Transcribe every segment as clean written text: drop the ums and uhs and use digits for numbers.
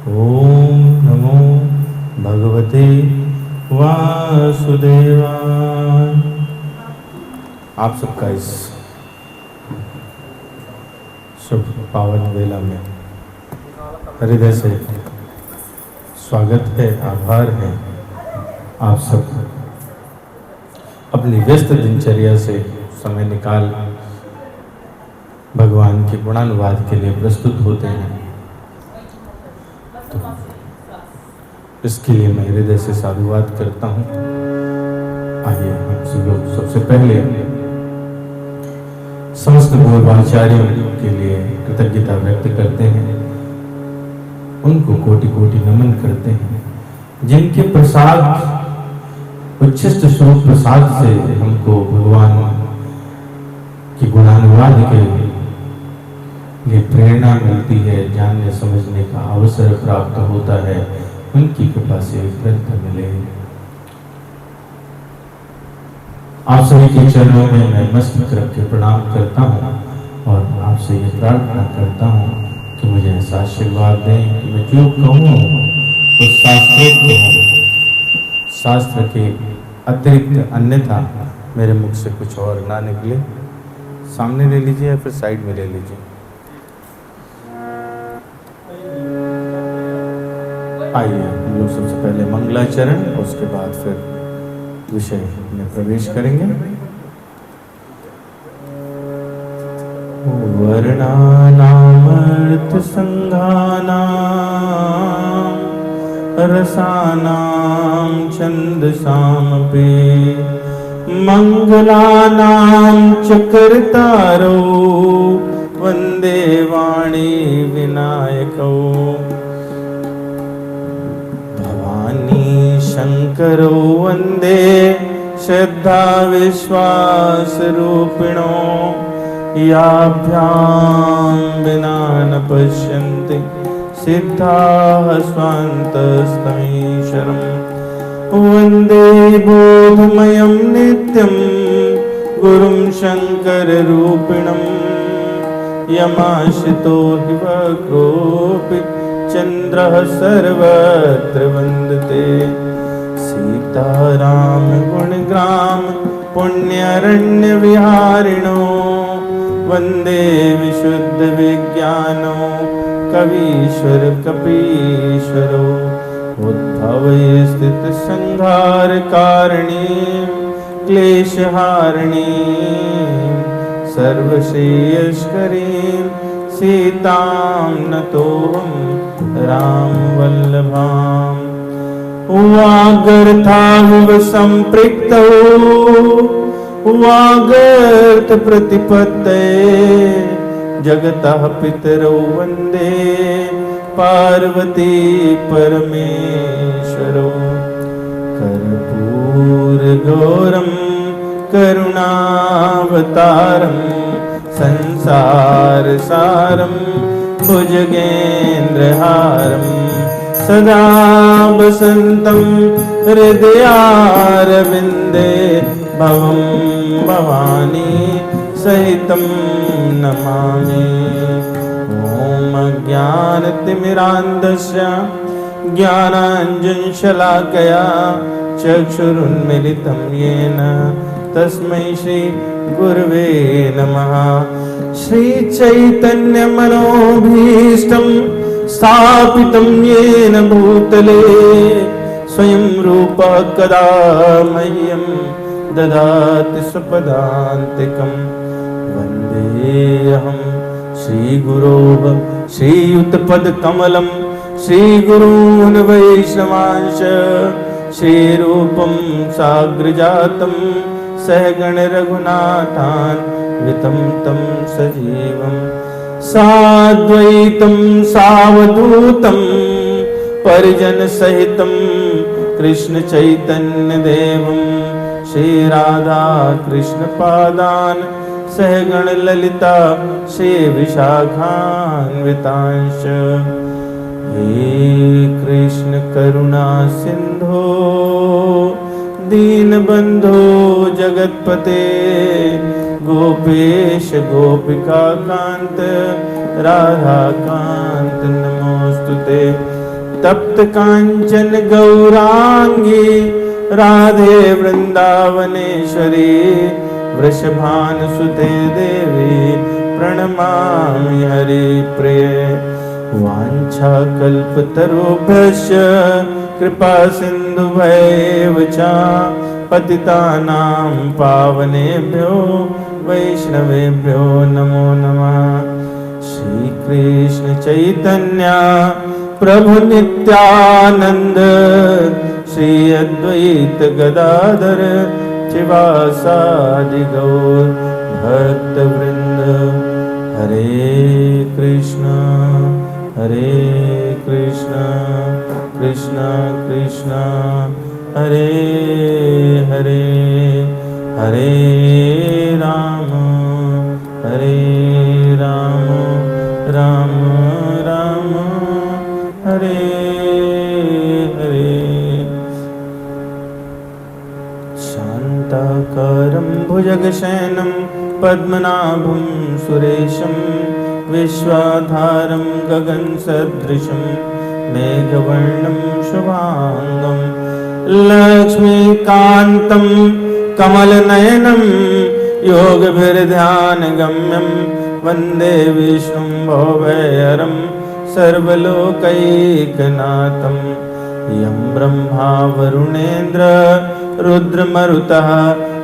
ओम नमो भगवते वासुदेवाय। आप सबका इस शुभ पावन वेला में हृदय से स्वागत है, आभार है। आप सब अपनी व्यस्त दिनचर्या से समय निकाल भगवान के गुणानुवाद के लिए प्रस्तुत होते हैं, तो इसके लिए मैं हृदय से साधुवाद करता हूँ। आइए हम सब लोग सबसे पहले समस्त पूर्वाचार्यों के लिए कृतज्ञता व्यक्त करते हैं, उनको कोटि कोटि नमन करते हैं, जिनके प्रसाद उच्छिष्ट स्वरूप प्रसाद से हमको भगवान की गुणानुवाद के लिए प्रेरणा मिलती है, जानने समझने का अवसर प्राप्त होता है। उनकी कृपा से ग्रंथ मिले। आप सभी के चरणों में मैं मस्तक रख के प्रणाम करता हूँ और आपसे ये प्रार्थना करता हूँ कि मुझे ऐसा आशीर्वाद दें कि मैं जो कहूँ उस शास्त्रोक्त हूँ, शास्त्र के अतिरिक्त अन्यथा मेरे मुख से कुछ और ना निकले। सामने ले लीजिए या फिर साइड में ले लीजिए। आइए हम लोग सबसे पहले मंगलाचरण, उसके बाद फिर विषय में प्रवेश करेंगे। वर्णानामर्थ संघानां रसानां छन्दसामपि मंगलानां च कर्तारो वन्दे वाणी विनायकौ। शंकरो वंदे श्रद्धा विश्वास रूपिणो याभ्यां विना न पश्यन्ति सिद्धाः स्वान्तस्तमीश्वरम्। वंदे बोधमयं नित्यं गुरुं शंकररूपिणं यमाश्रितो हि वक्रोऽपि चंद्रः सर्वत्र वन्दते। सीताराम गुणग्राम पुण्यरण्य विहारिणो वन्दे विशुद्ध विज्ञानो कवीश्वर कपीश्वरो। उद्भवे स्थित संहार कारणी क्लेशहारिणी सर्वश्रेयस्करीं सीतां नतोऽहं राम वल्लभाम्। वागर्थाविव सम्पृक्तौ वागर्थ प्रतिपत्तये जगतः पितरौ वन्दे पार्वती परमेश्वरौ। कर्पूरगौरं करुणावतारं संसारसारं भुजगेन्द्रहारं सदा वसन्तं हृदयारविन्दे भवं भवानी सहितं नमामि। ॐ अज्ञानतिमिरान्धस्य ज्ञानाञ्जनशलाकया चक्षुरुन्मिलितं येन तस्मै श्री गुरवे नमः। श्री चैतन्य मनोभीष्टं स्थापितं येन भूतले स्वयं रूपः कदा मह्यं ददाति स्वपदान्तिकं। वन्देऽहं श्रीगुरोः श्रीयुतपदकमलं श्रीगुरून् वैष्णवांश श्रीरूपं साग्रजातं सहगण रघुनाथान् वितं तं सजीवं साद्वैतं सावधूतं परिजन सहितं कृष्ण चैतन्य देवं श्री राधा कृष्ण पादान् सहगण ललिता श्री विशाखान्वितांश। हे कृष्ण करुणा सिंधो दीनबंधो जगतपते गोपेश गोपिका कांत राधा कांत नमोस्तुते। तप्त कांचन गौरांगी राधे वृंदावनेश्वरी वृषभानुसुते देवी प्रणमामि हरिप्रिय। वाञ्छाकल्पतरुभ्यश्च कृपा सिन्धुभ्यैव च पतितानां पावनेभ्यो वैष्णवेभ्यो नमो नमः। श्री कृष्ण चैतन्य प्रभु नित्यानंद श्री अद्वैत गदाधर शिवासादि गौर भक्तवृंद। हरे कृष्ण कृष्ण कृष्ण हरे हरे, हरे राम राम राम हरे हरे। शान्ताकारं भुजगशयनं पद्मनाभं सुरेशं विश्वाधारं गगनसदृशं मेघवर्णं शुभांगं लक्ष्मीकान्तं कमलनयनं योगभिर्ध्यानगम्यं वन्दे विष्णुं भवभयहरं सर्वलोकैकनाथं। यं ब्रह्मा वरुणेन्द्र रुद्रमरुतः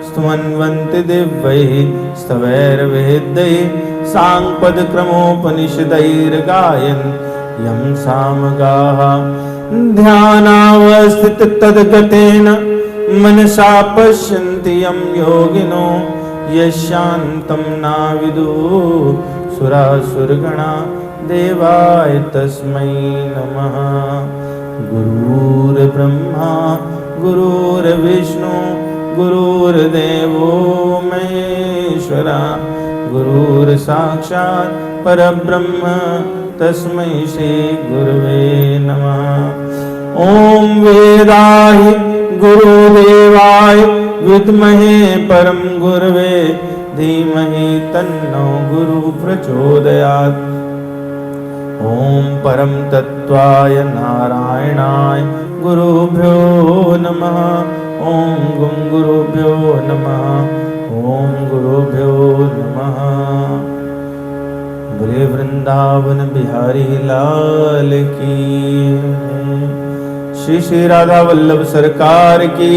स्तुवन्वन्ति दिव्यैः स्तवैर्वेदैः साङ्गपदक्रमोपनिषदैर्गायन् यं सामगाः ध्यानावस्थिततद्गतेन मनसा पश्यन्ति यं योगिनो यशान्तं नाविदुः सुरासुरगणा देवाय तस्मै नमः। गुरुर्ब्रह्मा गुरुर्विष्णु गुरुर्देवो महेश्वरा गुरुर्साक्षात् परब्रह्म तस्मै श्री गुरुवे नमः। ओम वेदाहि गुरुदेवाय विद्महे परम गुरुवे धीमहि तन्नो गुरु प्रचोदयात्। ओम परम तत्वाय नारायणाय गुरुभ्यो नमः। ओम गुं गुरुभ्यो नमः। ओम गुरुभ्यो नमः। बोले वृंदावन बिहारी लाल की श्री श्री राधा वल्लभ सरकार की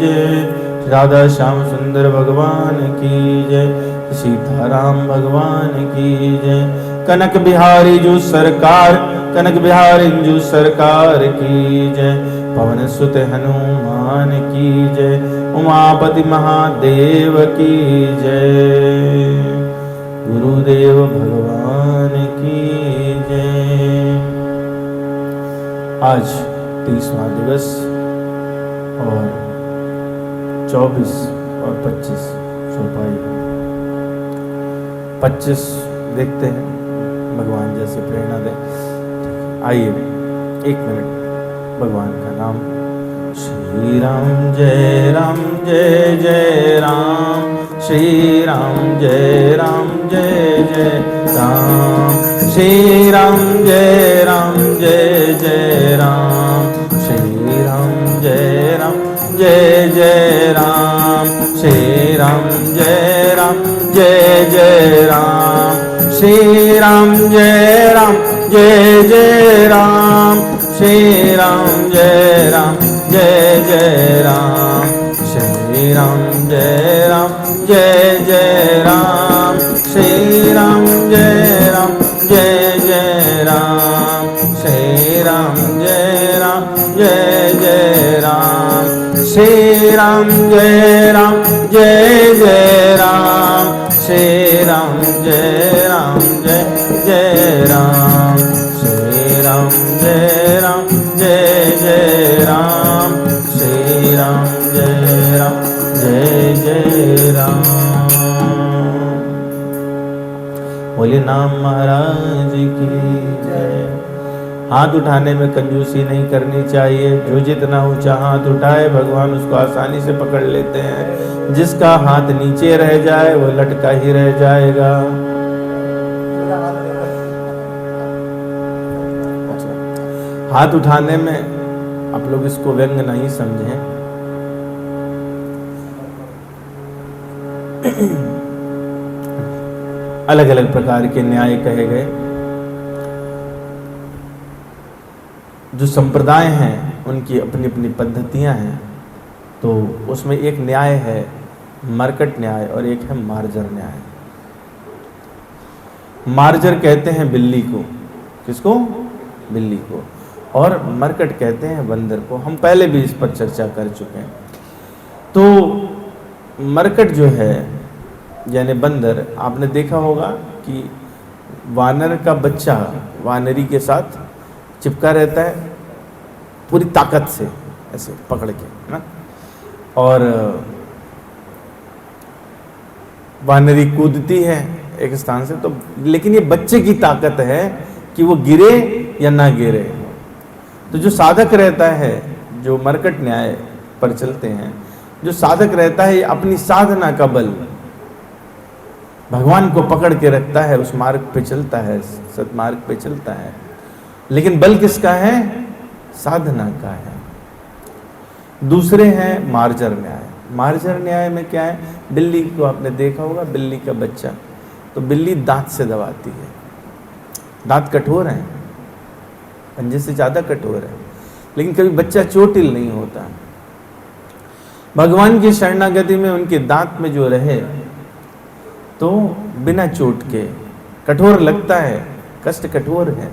जय। राधा श्याम सुंदर भगवान की जय। सीताराम भगवान की जय। कनक बिहारी जो सरकार कनक बिहारी जो सरकार की जय। पवन सुत हनुमान की जय। उमापति महादेव की जय। गुरुदेव भगवान की जय। आज 30वां दिवस और 24 और 25 चौपाई 25 देखते हैं भगवान जैसे प्रेरणा दे। आइए 1 मिनट भगवान का नाम। श्री राम जय जय राम। श्री राम जय जय राम। श्री राम जय जय राम। श्री राम जय जय राम। श्री राम जय जय राम। श्री राम जय जय राम। श्री राम जय जय राम। श्री राम जय जय राम। श्री राम जय जय राम। श्री राम जय जय राम। श्री राम जय जय राम। श्री राम जय जय राम। श्री राम जय जय राम। श्री राम जय जय राम। बोले नाम महाराज की जय। हाथ उठाने में कंजूसी नहीं करनी चाहिए। जो जितना ऊंचा हाथ उठाए भगवान उसको आसानी से पकड़ लेते हैं। जिसका हाथ नीचे रह जाए वो लटका ही रह जाएगा। हाथ उठाने में आप लोग इसको व्यंग नहीं समझें। अलग अलग प्रकार के न्याय कहे गए। जो संप्रदाय हैं उनकी अपनी अपनी पद्धतियां हैं। तो उसमें एक न्याय है मरकट न्याय और एक है मार्जर न्याय। मार्जर कहते हैं बिल्ली को, किसको? बिल्ली को। और मरकट कहते हैं बंदर को। हम पहले भी इस पर चर्चा कर चुके हैं। तो मरकट जो है यानी बंदर, आपने देखा होगा कि वानर का बच्चा वानरी के साथ चिपका रहता है पूरी ताकत से, ऐसे पकड़ के, है ना। और वानरी कूदती है एक स्थान से, तो लेकिन ये बच्चे की ताकत है कि वो गिरे या ना गिरे। तो जो साधक रहता है, जो मरकट न्याय पर चलते हैं, जो साधक रहता है अपनी साधना का बल भगवान को पकड़ के रखता है, उस मार्ग पे चलता है, सतमार्ग पे चलता है। लेकिन बल किसका है? साधना का है। दूसरे हैं मार्जर न्याय। मार्जर न्याय में क्या है? बिल्ली को आपने देखा होगा, बिल्ली का बच्चा, तो बिल्ली दांत से दबाती है। दांत कठोर हैं, पंजे से ज्यादा कठोर है, लेकिन कभी बच्चा चोटिल नहीं होता। भगवान की शरणागति में उनके दांत में जो रहे तो बिना चोट के, कठोर लगता है, कष्ट कठोर है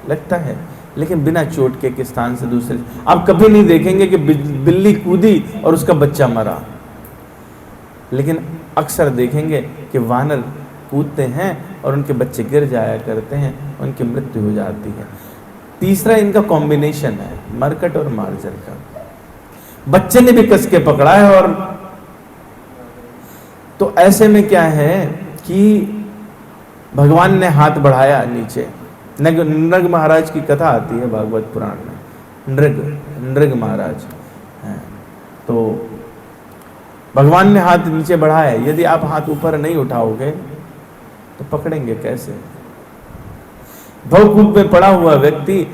लगता है, लेकिन बिना चोट के एक स्थान से दूसरे। आप कभी नहीं देखेंगे कि बिल्ली कूदी और उसका बच्चा मरा, लेकिन अक्सर देखेंगे कि वानर कूदते हैं और उनके बच्चे गिर जाया करते हैं, उनकी मृत्यु हो जाती है। तीसरा इनका कॉम्बिनेशन है मरकट और मार्जर का। बच्चे ने भी कस के पकड़ा है। और तो ऐसे में क्या है कि भगवान ने हाथ बढ़ाया नीचे। नृग महाराज की कथा आती है भागवत पुराण में। नृग महाराज हैं, तो भगवान ने हाथ नीचे बढ़ाया। यदि आप हाथ ऊपर नहीं उठाओगे तो पकड़ेंगे कैसे? भवकूप में पड़ा हुआ व्यक्ति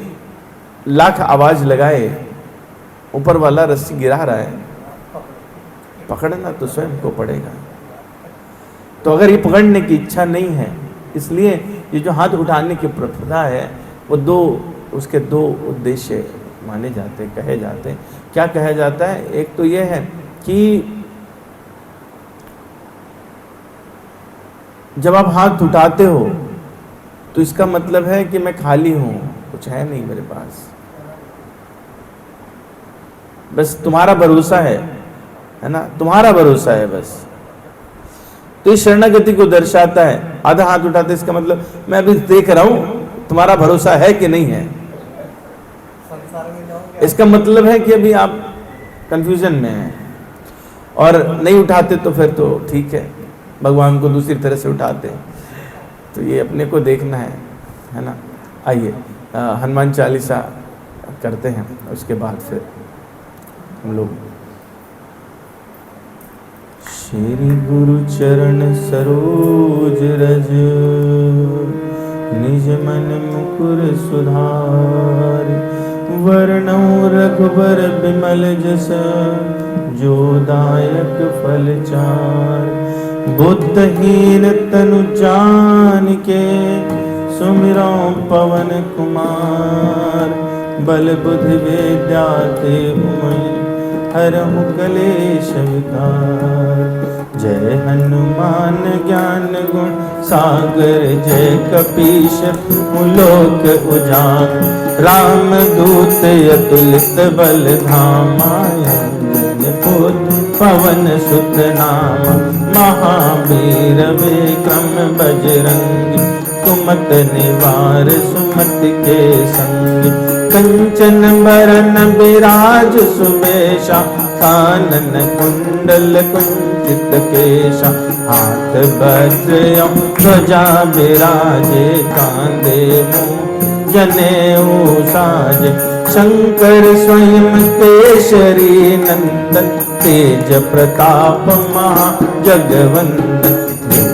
लाख आवाज लगाए, ऊपर वाला रस्सी गिरा रहा है, पकड़ना तो स्वयं को पड़ेगा। तो अगर ये पकड़ने की इच्छा नहीं है, इसलिए ये जो हाथ उठाने की प्रथा है वो उसके दो उद्देश्य माने जाते, कहे जाते। क्या कहा जाता है? एक तो ये है कि जब आप हाथ उठाते हो तो इसका मतलब है कि मैं खाली हूं, कुछ है नहीं मेरे पास, बस तुम्हारा भरोसा है ना, तुम्हारा भरोसा है बस। तो इस शरणागति को दर्शाता है। आधा हाथ उठाते इसका मतलब मैं अभी देख रहा हूं तुम्हारा भरोसा है कि नहीं है। इसका मतलब है कि अभी आप कंफ्यूजन में हैं, और नहीं उठाते तो फिर तो ठीक है, भगवान को दूसरी तरह से उठाते हैं। तो ये अपने को देखना है ना। आइए हनुमान चालीसा करते हैं, उसके बाद फिर हम लोग। श्री गुरु चरण सरोज रज, निज मन मुकुर सुधार, वर्णौ रघुबर बिमल जस, जो दायक फल चार। बुद्धहीन तनु जानिके, सुमिरौ पवन कुमार। बल बुद्धि विद्या देहु मोहि, हरहु कलेश विकार। जय हनुमान ज्ञान गुण सागर, जय कपीश लोक उजागर। राम दूत अतुलित बल धामा, पुत्र पवन सुत नामा। महावीर विक्रम बजरंगी, कुमत निवार सुमति के संग। कंचन बरन बिराज सुबेशा, कानन कुंडल कुंचित केशा। हाथ वज्र ध्वजा बिराजे, कांधे मूँछ जनेऊ साजे। शंकर स्वयं केसरी नंदन, तेज प्रताप महा जगवंदन।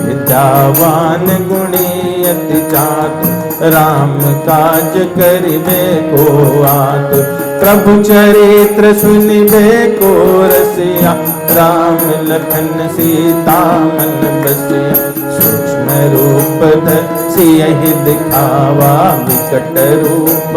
विद्यावान गुणी अति चातुर, राम काज करिबे को आतुर, प्रभु चरित्र सुनिबे को रसिया, राम लखन सीता मन बसिया, सूक्ष्म रूप सियहि दिखावा, विकट रूप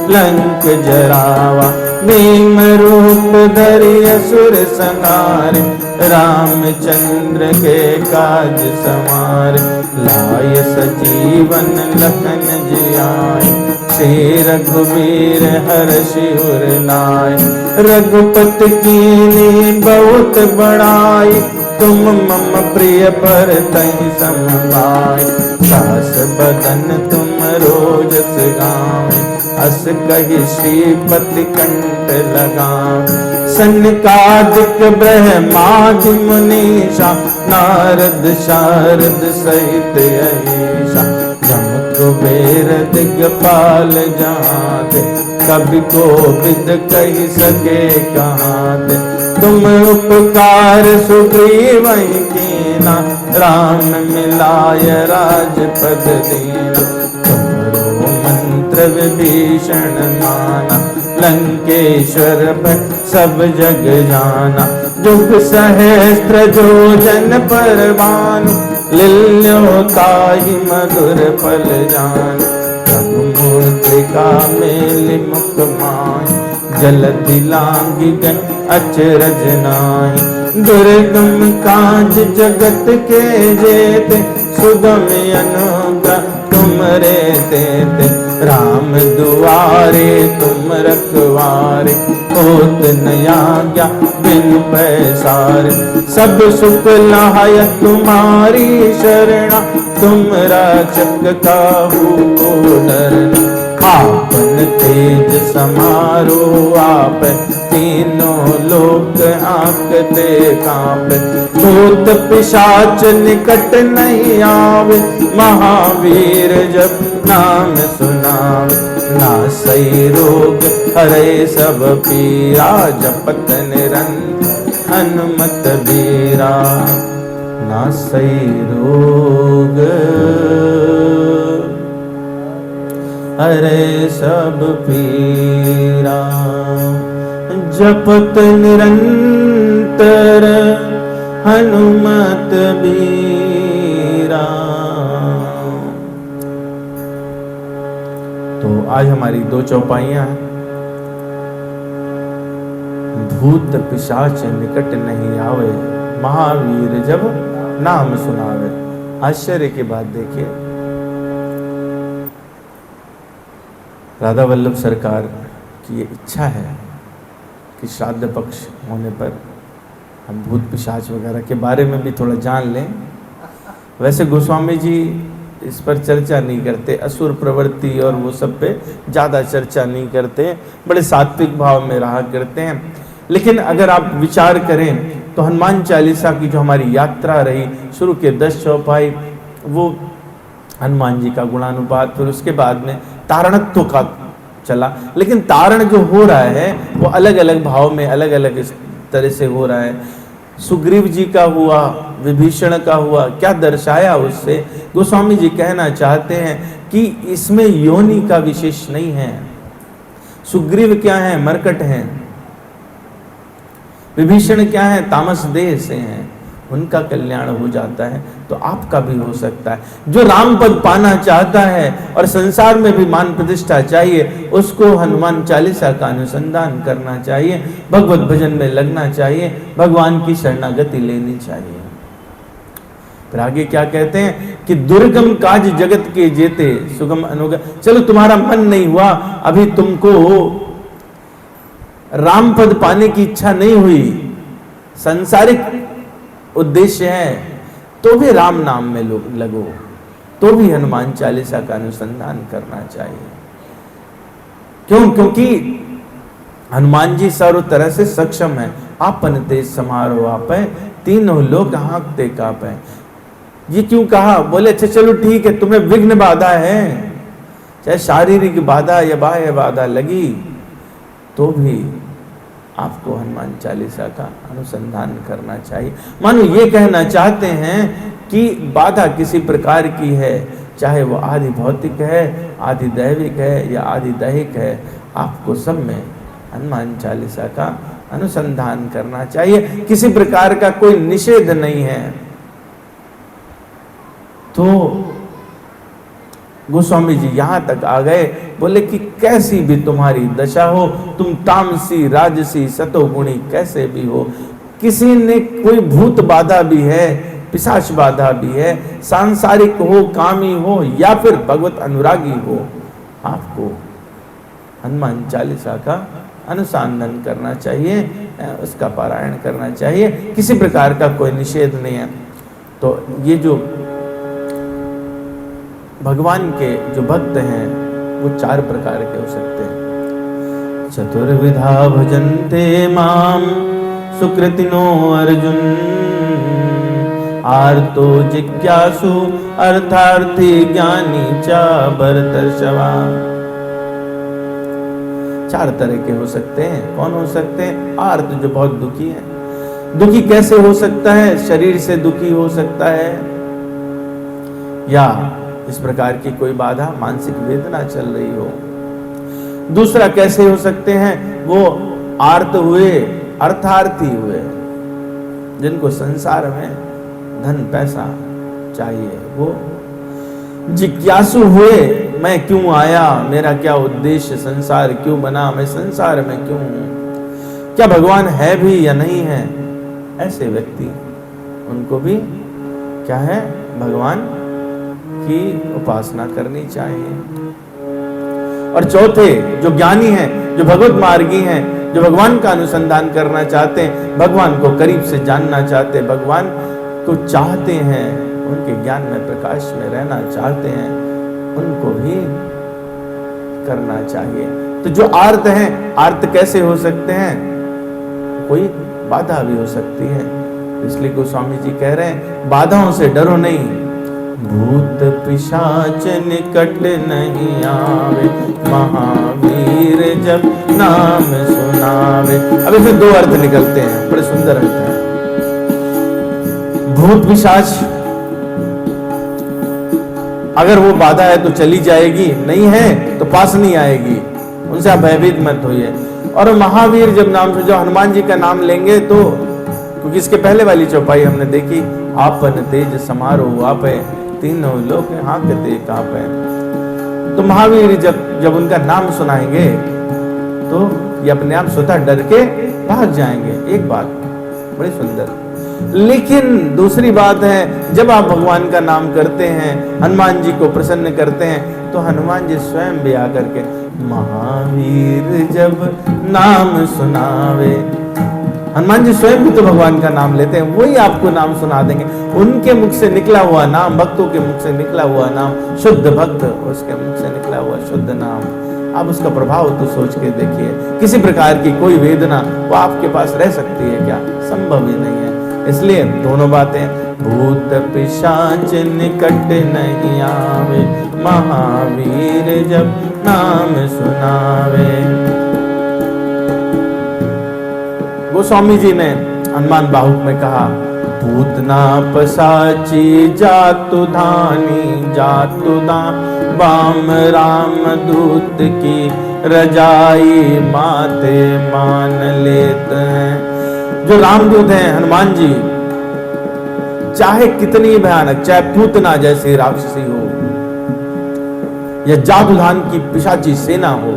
लंक जरावा, भीम रूप धरि असुर संहारे, रामचंद्र के काज समारे, लाय सजीवन लखन जियाए, श्री रघुवीर हर्षि उर लाए, रघुपति कीन्ही बहुत बड़ाई, तुम मम प्रिय भरतहि सम भाई, सास बदन तुम रोजस गावें, अस कहि श्रीपति कंठ लगावें, सनकादिक ब्रह्मादि मुनीषा, नारद शारद सहित अहीषा, जम कुबेर दिगपाल जाते, कवि कोविद कहि सके कहाते, तुम उपकार सुग्रीवहि कीना, राम मिलाय राजपद दीना, तुमरो मंत्र विभीषण माना, लंकेश्वर पर सब जग जाना, जुग सहस्त्र जोजन पर भानु, लील्यो ताहि मधुर फल जान, प्रभु मुद्रिका मेलि मुख माहि, जलधि लांघि गए अचरज नाहि, दुर्गम काज जगत के जेते, सुगम अनुग्रह तुमरे तेते, राम दुआरे तुम रखवारे, होत न आज्ञा बिनु पैसारे, सब सुख लाय तुम्हारी शरणा, तुम रक्षक काहू को डरना, आपन तेज समारो आप, तीनों लोक आंकते कांपे, भूत पिशाच निकट नहीं आवे, महावीर जब नाम सुनावे, नासई रोग हरे सब पीरा, जपत निरंतर हनुमत बीरा, नासई रोग हरे सब पीरा, जपत निरंतर हनुमत बीरा। तो आज हमारी दो चौपाइयां हैं। भूत पिशाच निकट नहीं आवे, महावीर जब नाम सुनावे। आश्चर्य की बात देखिए, राधा वल्लभ सरकार की ये इच्छा है कि श्राद्ध पक्ष होने पर हम भूत पिशाच वगैरह के बारे में भी थोड़ा जान लें। वैसे गोस्वामी जी इस पर चर्चा नहीं करते, असुर प्रवृत्ति और वो सब पे ज़्यादा चर्चा नहीं करते, बड़े सात्विक भाव में रहा करते हैं। लेकिन अगर आप विचार करें तो हनुमान चालीसा की जो हमारी यात्रा रही, शुरू के 10 चौपाई वो हनुमान जी का गुणानुपात, फिर उसके बाद में तारणत्व का चला। लेकिन तारण जो हो रहा है वो अलग अलग भाव में अलग अलग तरह से हो रहा है। सुग्रीव जी का हुआ, विभीषण का हुआ, क्या दर्शाया उससे? गोस्वामी जी कहना चाहते हैं कि इसमें योनि का विशेष नहीं है। सुग्रीव क्या है? मरकट हैं। विभीषण क्या है? तामस देह से हैं। उनका कल्याण हो जाता है तो आपका भी हो सकता है। जो राम पद पाना चाहता है और संसार में भी मान प्रतिष्ठा चाहिए, उसको हनुमान चालीसा का अनुसंधान करना चाहिए, भगवत भजन में लगना चाहिए, भगवान की शरणागति लेनी चाहिए। फिर आगे क्या कहते हैं कि दुर्गम काज जगत के जेते, सुगम अनुग्रह। चलो तुम्हारा मन नहीं हुआ, अभी तुमको राम पद पाने की इच्छा नहीं हुई, संसारिक उद्देश्य है, तो भी राम नाम में लगो, तो भी हनुमान चालीसा का अनुसंधान करना चाहिए। क्यों? क्योंकि हनुमान जी सर्व तरह से सक्षम है। आपन तेज समारो आपै, तीनों लोग हाँकते कांपै। ये क्यों कहा? बोले अच्छा चलो ठीक है, तुम्हें विघ्न बाधा है, चाहे शारीरिक बाधा या बाह्य बाधा लगी, तो भी आपको हनुमान चालीसा का अनुसंधान करना चाहिए। मानो ये कहना चाहते हैं कि बाधा किसी प्रकार की है चाहे वो आदि भौतिक है, आदि दैविक है या आदि दैहिक है, आपको सब में हनुमान चालीसा का अनुसंधान करना चाहिए। किसी प्रकार का कोई निषेध नहीं है। तो गोस्वामी जी यहां तक आ गए, बोले कि कैसी भी तुम्हारी दशा हो, तुम तामसी राजसी सतोगुणी कैसे भी हो, किसी ने कोई भूत बाधा भी है, पिशाच बाधा भी है, सांसारिक हो, कामी हो या फिर भगवत अनुरागी हो, आपको हनुमान चालीसा का अनुसंधान करना चाहिए, उसका पारायण करना चाहिए। किसी प्रकार का कोई निषेध नहीं है। तो ये जो भगवान के जो भक्त हैं वो 4 प्रकार के हो सकते हैं। चतुर्विधा भजन्ते माम सुकृतिनो अर्जुन, आर्तो जिज्ञासु अर्थार्थी ज्ञानी च भरतर्षभा। 4 तरह के हो सकते हैं। कौन हो सकते हैं? आर्त, जो बहुत दुखी है। दुखी कैसे हो सकता है? शरीर से दुखी हो सकता है, या इस प्रकार की कोई बाधा, मानसिक वेदना चल रही हो। दूसरा कैसे हो सकते हैं? वो आर्त हुए, अर्थार्थी हुए, जिनको संसार में धन पैसा चाहिए। वो जिज्ञासु हुए, मैं क्यों आया, मेरा क्या उद्देश्य, संसार क्यों बना, मैं संसार में क्यों हूं, क्या भगवान है भी या नहीं है। ऐसे व्यक्ति, उनको भी क्या है, भगवान की उपासना करनी चाहिए। और चौथे जो ज्ञानी हैं, जो भगवत मार्गी हैं, जो भगवान का अनुसंधान करना चाहते हैं, भगवान को करीब से जानना चाहते हैं, भगवान को चाहते हैं, उनके ज्ञान में प्रकाश में रहना चाहते हैं, उनको भी करना चाहिए। तो जो आर्त हैं, आर्त कैसे हो सकते हैं? कोई बाधा भी हो सकती है। इसलिए गोस्वामी जी कह रहे हैं, बाधाओं से डरो नहीं, भूत पिशाच निकट नहीं आवे, महावीर जब नाम सुनावे। अब इसमें 2 अर्थ निकलते हैं, बड़े सुंदर अर्थ हैं। भूत पिशाच अगर वो बाधा है तो चली जाएगी, नहीं है तो पास नहीं आएगी, उनसे आप भयभीत मत होइए। और महावीर जब नाम सुन, जो हनुमान जी का नाम लेंगे तो, क्योंकि इसके पहले वाली चौपाई हमने देखी, आपन तेज समारोह आपे, तीनों लोग हाँकते कांपे। तो महावीर जब उनका नाम सुनाएंगे तो ये अपने आप स्वतः डर के भाग जाएंगे। एक बात बड़ी सुंदर। लेकिन दूसरी बात है, जब आप भगवान का नाम करते हैं, हनुमान जी को प्रसन्न करते हैं, तो हनुमान जी स्वयं भी आकर के महावीर जब नाम सुनावे, हनुमान जी स्वयं भी तो भगवान का नाम लेते हैं, वही आपको नाम सुना देंगे। उनके मुख से निकला हुआ नाम, भक्तों के मुख से निकला हुआ नाम, शुद्ध भक्त, उसके मुख से निकला हुआ शुद्ध नाम, आप उसका प्रभाव तो सोच के देखिए। किसी प्रकार की कोई वेदना वो आपके पास रह सकती है क्या? संभव ही नहीं है। इसलिए दोनों बातें, भूत पिशाच निकट नहीं आवे, महावीर जब नाम सुनावे। गोस्वामी जी ने हनुमान बाहुक में कहा, पूतना पसाची जातु धानी, जातु दान बाम राम दूत की रजाई, माते मान लेते हैं। जो रामदूत हैं हनुमान जी, चाहे कितनी भयानक, चाहे पूतना जैसी राक्षसी हो या जादूधान की पिशाची सेना हो,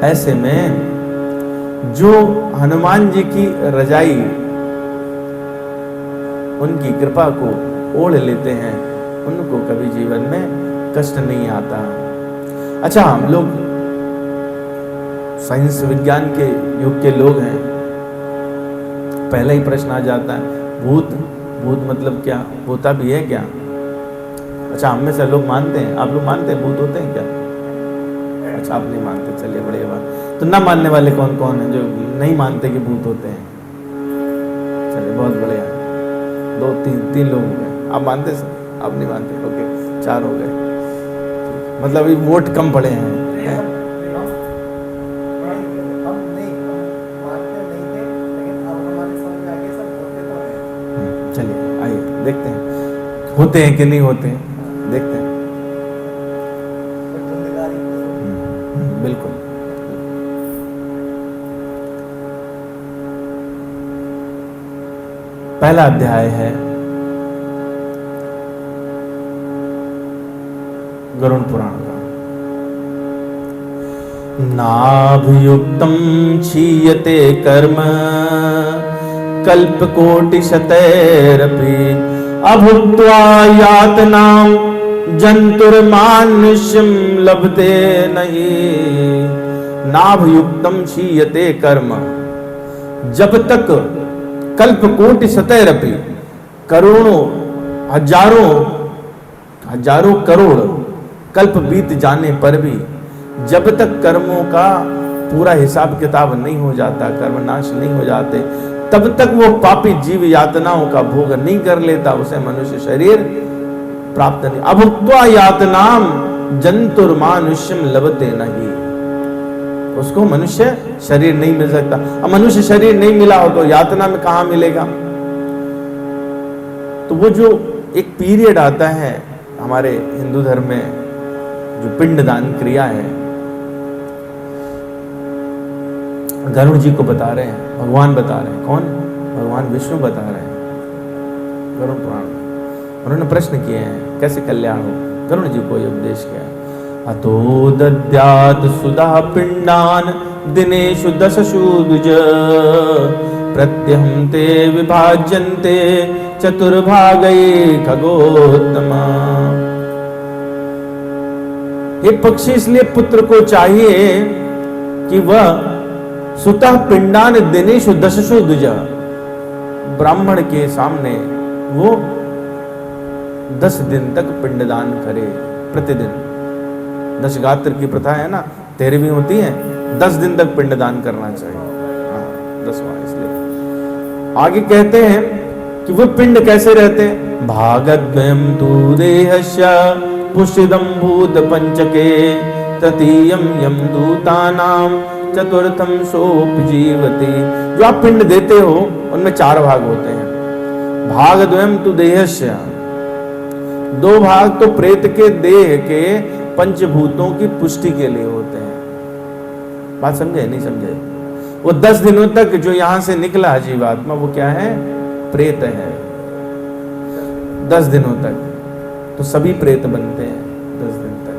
ऐसे में जो हनुमान जी की रजाई, उनकी कृपा को ओढ़ लेते हैं, उनको कभी जीवन में कष्ट नहीं आता। अच्छा, हम लोग साइंस विज्ञान के युग के लोग हैं, पहला ही प्रश्न आ जाता है, भूत, भूत मतलब क्या, होता भी है क्या? अच्छा, हम में से लोग मानते हैं, आप लोग मानते हैं भूत होते हैं क्या? अच्छा, आप नहीं मानते, चलिए बढ़िया बात। तो ना मानने वाले कौन कौन हैं जो नहीं मानते कि भूत होते हैं? चलिए बहुत बढ़िया, 2-3 लोग हो गए। आप मानते सर? आप नहीं मानते? ओके, 4 हो गए। मतलब अभी वोट कम पड़े हैं। होते हैं कि नहीं होते हैं, देखते हैं। बिल्कुल। पहला अध्याय है गरुड़ पुराण का। नाभयुक्तं क्षीयते कर्म कल्पकोटिशतैरपि अभुक्त्वा यातनां जन्तुर्मानुष्यं लभते नहीं। नाभयुक्तं क्षीयते कर्म, जब तक कल्पकोटिशतैरपि, करोड़ों हजारों करोड़ कल्प बीत जाने पर भी जब तक कर्मों का पूरा हिसाब किताब नहीं हो जाता, कर्म नाश नहीं हो जाते, तब तक वो पापी जीव यातनाओं का भोग नहीं कर लेता, उसे मनुष्य शरीर प्राप्त नहीं। अभुक्त्वा यातनाम जन्तुर्मानुष्यम लभते नहीं, उसको मनुष्य शरीर नहीं मिल सकता। अब मनुष्य शरीर नहीं मिला हो तो यातना में कहां मिलेगा? तो वो जो एक पीरियड आता है हमारे हिंदू धर्म में, जो पिंडदान क्रिया है, गरुड़ जी को बता रहे हैं, भगवान बता रहे हैं। कौन? भगवान विष्णु बता रहे हैं गरुड़ पुराण में। उन्होंने प्रश्न किए हैं कैसे कल्याण हो, गरुड़ जी को ये उपदेश किया है। अतो दद्यात् सुधा पिंडान दिनेषु दशसु द्विज प्रत्यहं ते विभाज्यन्ते चतुर्भागै खगोत्तमा। हे पक्षी, इसलिए पुत्र को चाहिए कि वह सुतः पिंडान दिनेषु दशसु द्विज, ब्राह्मण के सामने वो 10 दिन तक पिंडदान करे प्रतिदिन। 10 गात्र की प्रथा है ना, 13वीं होती है, 10 दिन तक पिंडदान करना चाहिए। हाँ, 10वां। इसलिए आगे कहते हैं कि वो पिंड कैसे रहते हैं। भागद्वयं तु देहस्य पुष्टिदं भूत पंचके तृतीयं यम दूतानां चतुर्थम सोपजीवति। जो आप पिंड देते हो उनमें 4 भाग होते हैं। भागद्वयं तु देहस्य, 2 भाग तो प्रेत के देह के पंचभूतों की पुष्टि के लिए होते हैं। बात समझे नहीं समझे? वो 10 दिनों तक जो यहां से निकला जीवात्मा, वो क्या है? प्रेत है। 10 दिनों तक तो सभी प्रेत बनते हैं 10 दिन तक।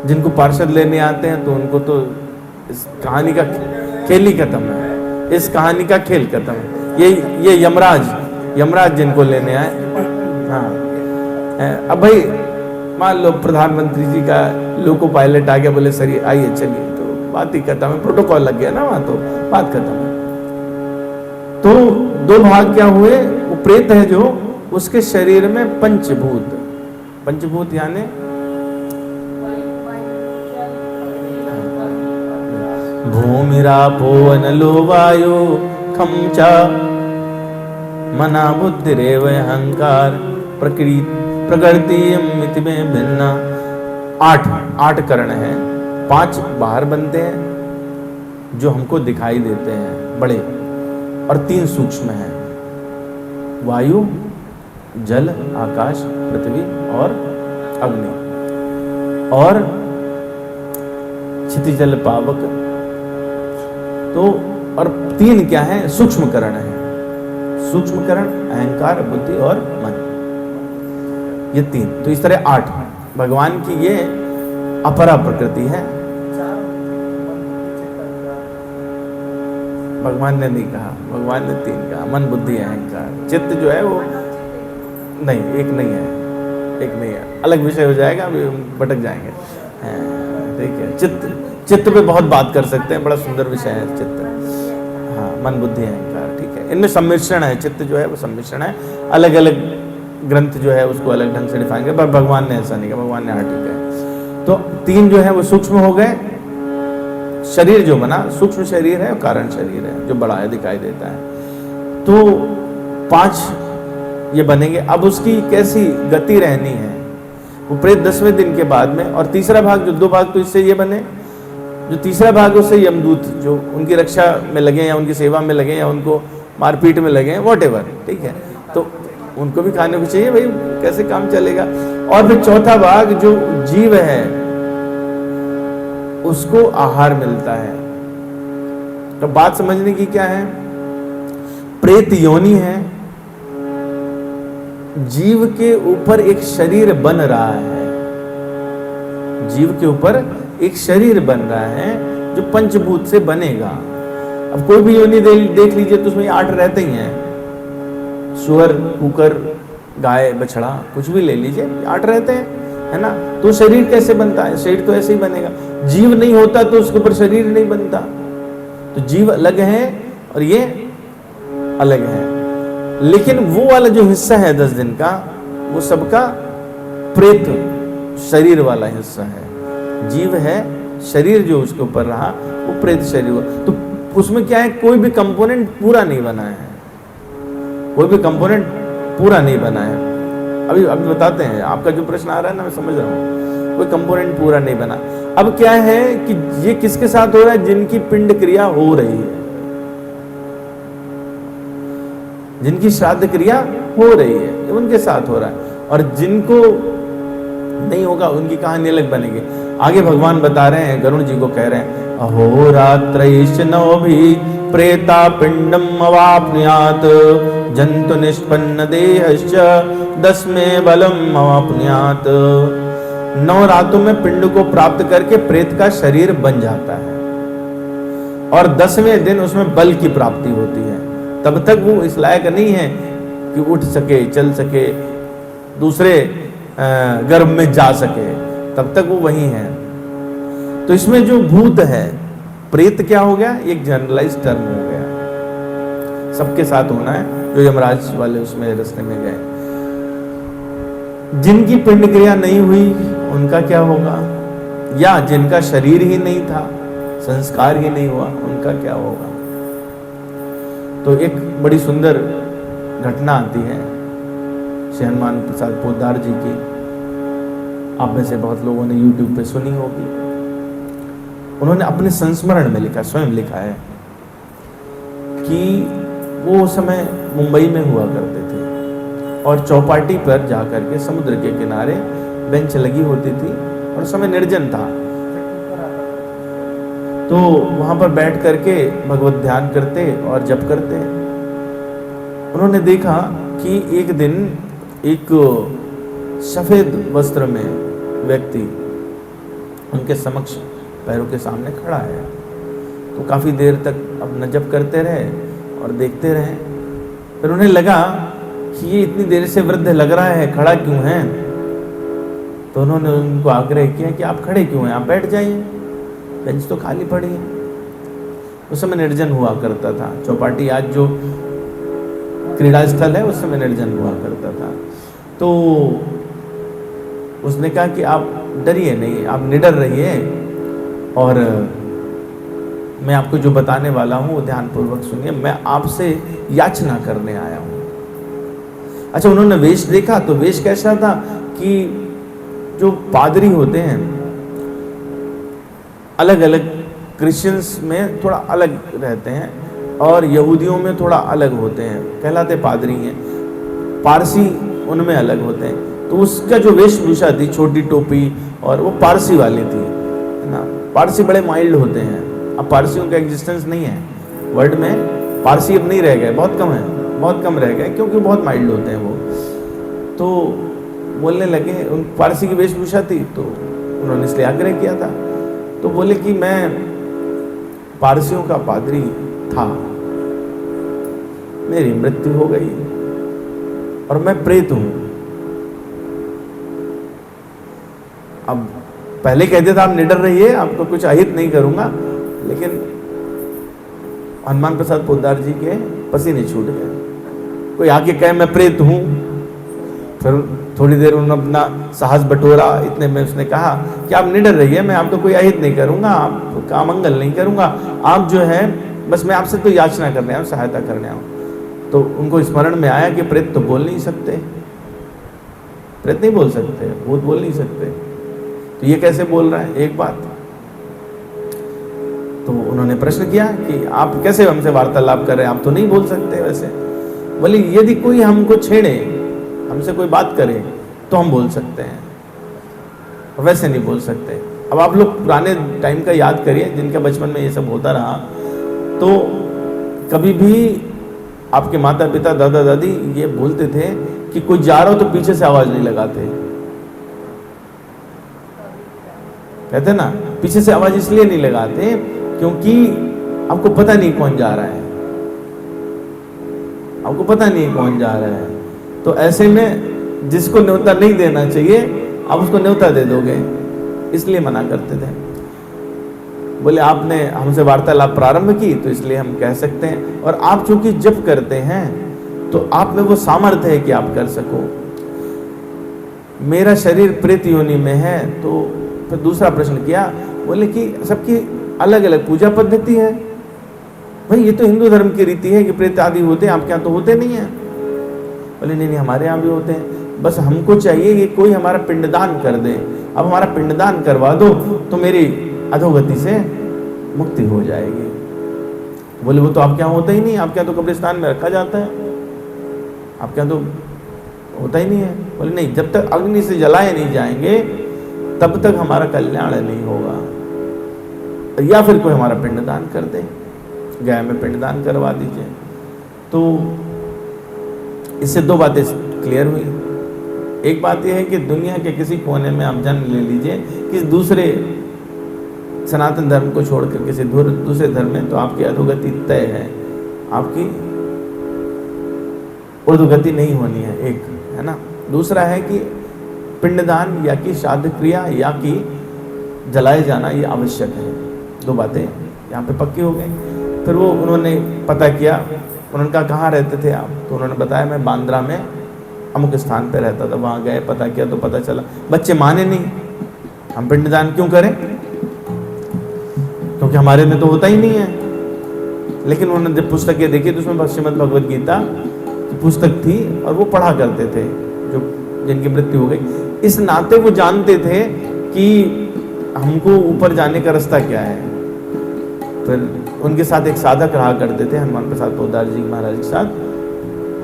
जिनको पार्षद लेने आते हैं तो उनको तो इस कहानी का खेल ही खत्म है, इस कहानी का खेल खत्म है। ये यमराज जिनको लेने आए। हाँ, अब भाई मान लो प्रधानमंत्री जी का लोको पायलट आ गया, बोले सर आइए चलिए, तो बात ही खत्म है, प्रोटोकॉल लग गया ना वहां, तो बात खत्म है। तो 2 भाग क्या हुए? वो प्रेत है जो, उसके शरीर में पंचभूत यानी भूमिरापो अनलो वायु खम च मना बुद्धिरेव अहंकार प्रकृति में भिन्ना। 8 करण है, 5 बाहर बनते हैं जो हमको दिखाई देते हैं बड़े, और 3 सूक्ष्म हैं, वायु, जल, आकाश, पृथ्वी और अग्नि, और क्षितिजल पावक। तो और 3 क्या है? सूक्ष्म करण है। सूक्ष्म करण अहंकार, बुद्धि और मन, ये 3। तो इस तरह 8 भगवान की ये अपरा प्रकृति है। भगवान ने नहीं कहा, भगवान ने 3 कहा, मन, बुद्धि, अहंकार। चित्त जो है वो नहीं, एक नहीं है, अलग विषय हो जाएगा, अभी भटक जाएंगे। ठीक है, चित्त पे बहुत बात कर सकते हैं, बड़ा सुंदर विषय है चित्त। हाँ, मन, बुद्धि, अहंकार, ठीक है, इनमें सम्मिश्रण है। चित्त जो है वो सम्मिश्रण है, अलग अलग ग्रंथ जो है उसको अलग ढंग से डिफाइन किया, पर भगवान ने ऐसा नहीं किया। भगवान ने हाँ ठीक है। तो 3 जो है वो सूक्ष्म हो गए। शरीर जो बना सूक्ष्म शरीर है और कारण शरीर है जो बड़ा है, दिखाई देता है। तो 5 ये बनेंगे। अब उसकी कैसी गति रहनी है, वो प्रेत 10वें दिन के बाद में। और तीसरा भाग, जो 2 भाग तो इससे ये बने, जो तीसरा भाग उससे यमदूत जो उनकी रक्षा में लगे या उनकी सेवा में लगे या उनको मारपीट में लगे हैं, वॉटेवर, ठीक है, तो उनको भी खाने को चाहिए भाई, कैसे काम चलेगा। और फिर चौथा भाग जो जीव है उसको आहार मिलता है। तो बात समझने की क्या है, प्रेत योनि है, जीव के ऊपर एक शरीर बन रहा है, जीव के ऊपर एक शरीर बन रहा है जो पंचभूत से बनेगा। अब कोई भी योनि देख लीजिए तो उसमें 8 रहते ही हैं, सुअर, कुकर, गाय, बछड़ा, कुछ भी ले लीजिए 8 रहते हैं, है ना। तो शरीर कैसे बनता है, शरीर तो ऐसे ही बनेगा। जीव नहीं होता तो उसके ऊपर शरीर नहीं बनता। तो जीव अलग है और ये अलग है, लेकिन वो वाला जो हिस्सा है 10 दिन का, वो सबका प्रेत शरीर वाला हिस्सा है। जीव है, शरीर जो उसके ऊपर रहा वो प्रेत शरीर हुआ। तो उसमें क्या है, कोई भी कंपोनेंट पूरा नहीं बना है, कोई भी कंपोनेंट पूरा नहीं बना है। अभी बताते हैं, आपका जो प्रश्न आ रहा है ना, मैं समझ रहा हूँ, कोई कंपोनेंट पूरा नहीं बना। अब क्या है कि ये किसके साथ हो रहा है, जिनकी पिंड क्रिया हो रही है, जिनकी श्राद्ध क्रिया हो रही है, उनके साथ हो रहा है। और जिनको नहीं होगा उनकी कहानी अलग बनेगी। आगे भगवान बता रहे हैं, गरुण जी को कह रहे हैं, अहोरात्रैश्नौ भी प्रेता पिंडम अवाप्नुयात जंतु निष्पन्न देहश्च 10वें बलम अवाप्नुयात। 9 रातों में पिंड को प्राप्त करके प्रेत का शरीर बन जाता है और 10वें दिन उसमें बल की प्राप्ति होती है। तब तक वो इस लायक नहीं है कि उठ सके, चल सके, दूसरे गर्भ में जा सके, तब तक वो वही है। तो इसमें जो भूत है, प्रेत क्या हो गया, एक जनरलाइज टर्म हो गया, सबके साथ होना है। जो यमराज वाले उसमें रास्ते में गए, जिनकी पिंड क्रिया नहीं हुई उनका क्या होगा, या जिनका शरीर ही नहीं था, संस्कार ही नहीं हुआ, उनका क्या होगा। तो एक बड़ी सुंदर घटना आती है श्री हनुमान प्रसाद पोद्दार जी की, आप में से बहुत लोगों ने YouTube पे सुनी होगी। उन्होंने अपने संस्मरण में लिखा, स्वयं लिखा है कि वो उस समय मुंबई में हुआ करते थे और चौपाटी पर जाकर के समुद्र के किनारे बेंच लगी होती थी और समय निर्जन था, तो वहां पर बैठ करके भगवत ध्यान करते और जप करते। उन्होंने देखा कि एक दिन एक सफेद वस्त्र में व्यक्ति उनके समक्ष पैरों के सामने खड़ा है। तो काफी देर तक अपना जप करते रहे और देखते रहे। फिर उन्हें लगा कि ये इतनी देर से वृद्ध लग रहा है, खड़ा क्यों है। तो उन्होंने उनको आग्रह किया कि आप खड़े क्यों हैं, आप बैठ जाइए, बेंच तो खाली पड़ी है। उस समय निर्जन हुआ करता था चौपाटी, आज जो क्रीड़ा स्थल है उस समय निर्जन हुआ करता था। तो उसने कहा कि आप डरिए नहीं, आप निडर रहिए और मैं आपको जो बताने वाला हूँ वो ध्यानपूर्वक सुनिए, मैं आपसे याचना करने आया हूँ। अच्छा, उन्होंने वेश देखा तो वेश कैसा था कि जो पादरी होते हैं अलग अलग, क्रिश्चियंस में थोड़ा अलग रहते हैं और यहूदियों में थोड़ा अलग होते हैं, कहलाते पादरी हैं। पारसी उनमें अलग होते हैं। तो उसका जो वेशभूषा थी, छोटी टोपी, और वो पारसी वाली थी, है ना। पारसी बड़े माइल्ड होते हैं। अब पारसियों का एग्जिस्टेंस नहीं है वर्ल्ड में, पारसी अब नहीं रह गए, बहुत कम है, बहुत कम रह गए, क्योंकि बहुत माइल्ड होते हैं वो। तो बोलने लगे, उन पारसी की वेशभूषा थी तो उन्होंने इसलिए आग्रह किया था। तो बोले कि मैं पारसियों का पादरी था, मेरी मृत्यु हो गई और मैं प्रेत हूं। अब पहले कहते था आप निडर रहिए, आपको कुछ अहित नहीं करूंगा, लेकिन हनुमान प्रसाद पोद्दार जी के पसीने छूट गए। कोई आके कहे मैं प्रेत हूं, फिर थोड़ी देर उन्होंने अपना साहस बटोरा, इतने में उसने कहा कि आप निडर रहिए, मैं आपको कोई अहित नहीं करूंगा, आपका अमंगल नहीं करूंगा, आप जो है बस मैं आपसे तो याचना करने आऊँ, सहायता करने आऊँ। तो उनको स्मरण में आया कि प्रेत तो बोल नहीं सकते, प्रेत नहीं बोल सकते, भूत बोल नहीं सकते, तो ये कैसे बोल रहा है। एक बात तो उन्होंने प्रश्न किया कि आप कैसे हमसे वार्तालाप कर रहे हैं, आप तो नहीं बोल सकते वैसे। बोले यदि कोई हमको छेड़े, हमसे कोई बात करे तो हम बोल सकते हैं, वैसे नहीं बोल सकते। अब आप लोग पुराने टाइम का याद करिए, जिनके बचपन में ये सब होता रहा, तो कभी भी आपके माता पिता दादा दादी ये बोलते थे कि कोई जा रहा हो तो पीछे से आवाज नहीं लगाते। कहते ना, पीछे से आवाज इसलिए नहीं लगाते क्योंकि आपको पता नहीं कौन जा रहा है, आपको पता नहीं कौन जा रहा है। तो ऐसे में जिसको न्योता नहीं देना चाहिए आप उसको न्योता दे दोगे, इसलिए मना करते थे। बोले आपने हमसे वार्तालाप प्रारंभ की तो इसलिए हम कह सकते हैं, और आप चूंकि जप करते हैं तो आप में वो सामर्थ्य है कि आप कर सको। मेरा शरीर प्रेत योनि में है। तो फिर दूसरा प्रश्न किया, बोले कि सबकी अलग अलग पूजा पद्धति है। भाई ये तो हिंदू धर्म की रीति है कि प्रेत आदि होते हैं, आपके यहाँ तो होते नहीं है। बोले नहीं नहीं, हमारे यहाँ भी होते हैं, बस हमको चाहिए कि कोई हमारा पिंडदान कर दे। अब हमारा पिंडदान करवा दो तो मेरी अधोगति से मुक्ति हो जाएगी। बोले वो तो आपके यहाँ होता ही नहीं, आपके यहाँ तो कब्रिस्तान में रखा जाता है, आपके यहाँ तो होता ही नहीं है। बोले नहीं, जब तक अग्नि से जलाए नहीं जाएंगे तब तक हमारा कल्याण नहीं होगा, या फिर कोई हमारा पिंडदान कर दे, गाय में पिंडदान करवा दीजिए। तो इससे दो बातें क्लियर हुई। एक बात यह है कि दुनिया के किसी कोने में आप जन्म ले लीजिए, किसी दूसरे सनातन धर्म को छोड़कर किसी दूसरे धर्म में, तो आपकी अधोगति तय है, आपकी ऊर्ध्वगति नहीं होनी है, एक है ना। दूसरा है कि पिंडदान या कि श्राद्ध क्रिया या कि जलाए जाना ये आवश्यक है। दो बातें यहाँ पे पक्की हो गई। फिर वो उन्होंने पता किया, उन्होंने कहा कहाँ रहते थे आप, तो उन्होंने बताया मैं बांद्रा में अमुक स्थान पे रहता था। वहाँ गए, पता किया तो पता चला। बच्चे माने नहीं, हम पिंडदान क्यों करें, क्योंकि हमारे में तो होता ही नहीं है। लेकिन उन्होंने जब पुस्तकें देखी तो उसमें श्रीमद् भगवद गीता की पुस्तक थी और वो पढ़ा करते थे जो जिनकी मृत्यु हो गई। इस नाते वो जानते थे कि हमको ऊपर जाने का रास्ता क्या है। फिर उनके साथ एक साधक रहा करते थे, हनुमान प्रसाद पोद्दार जी महाराज के साथ,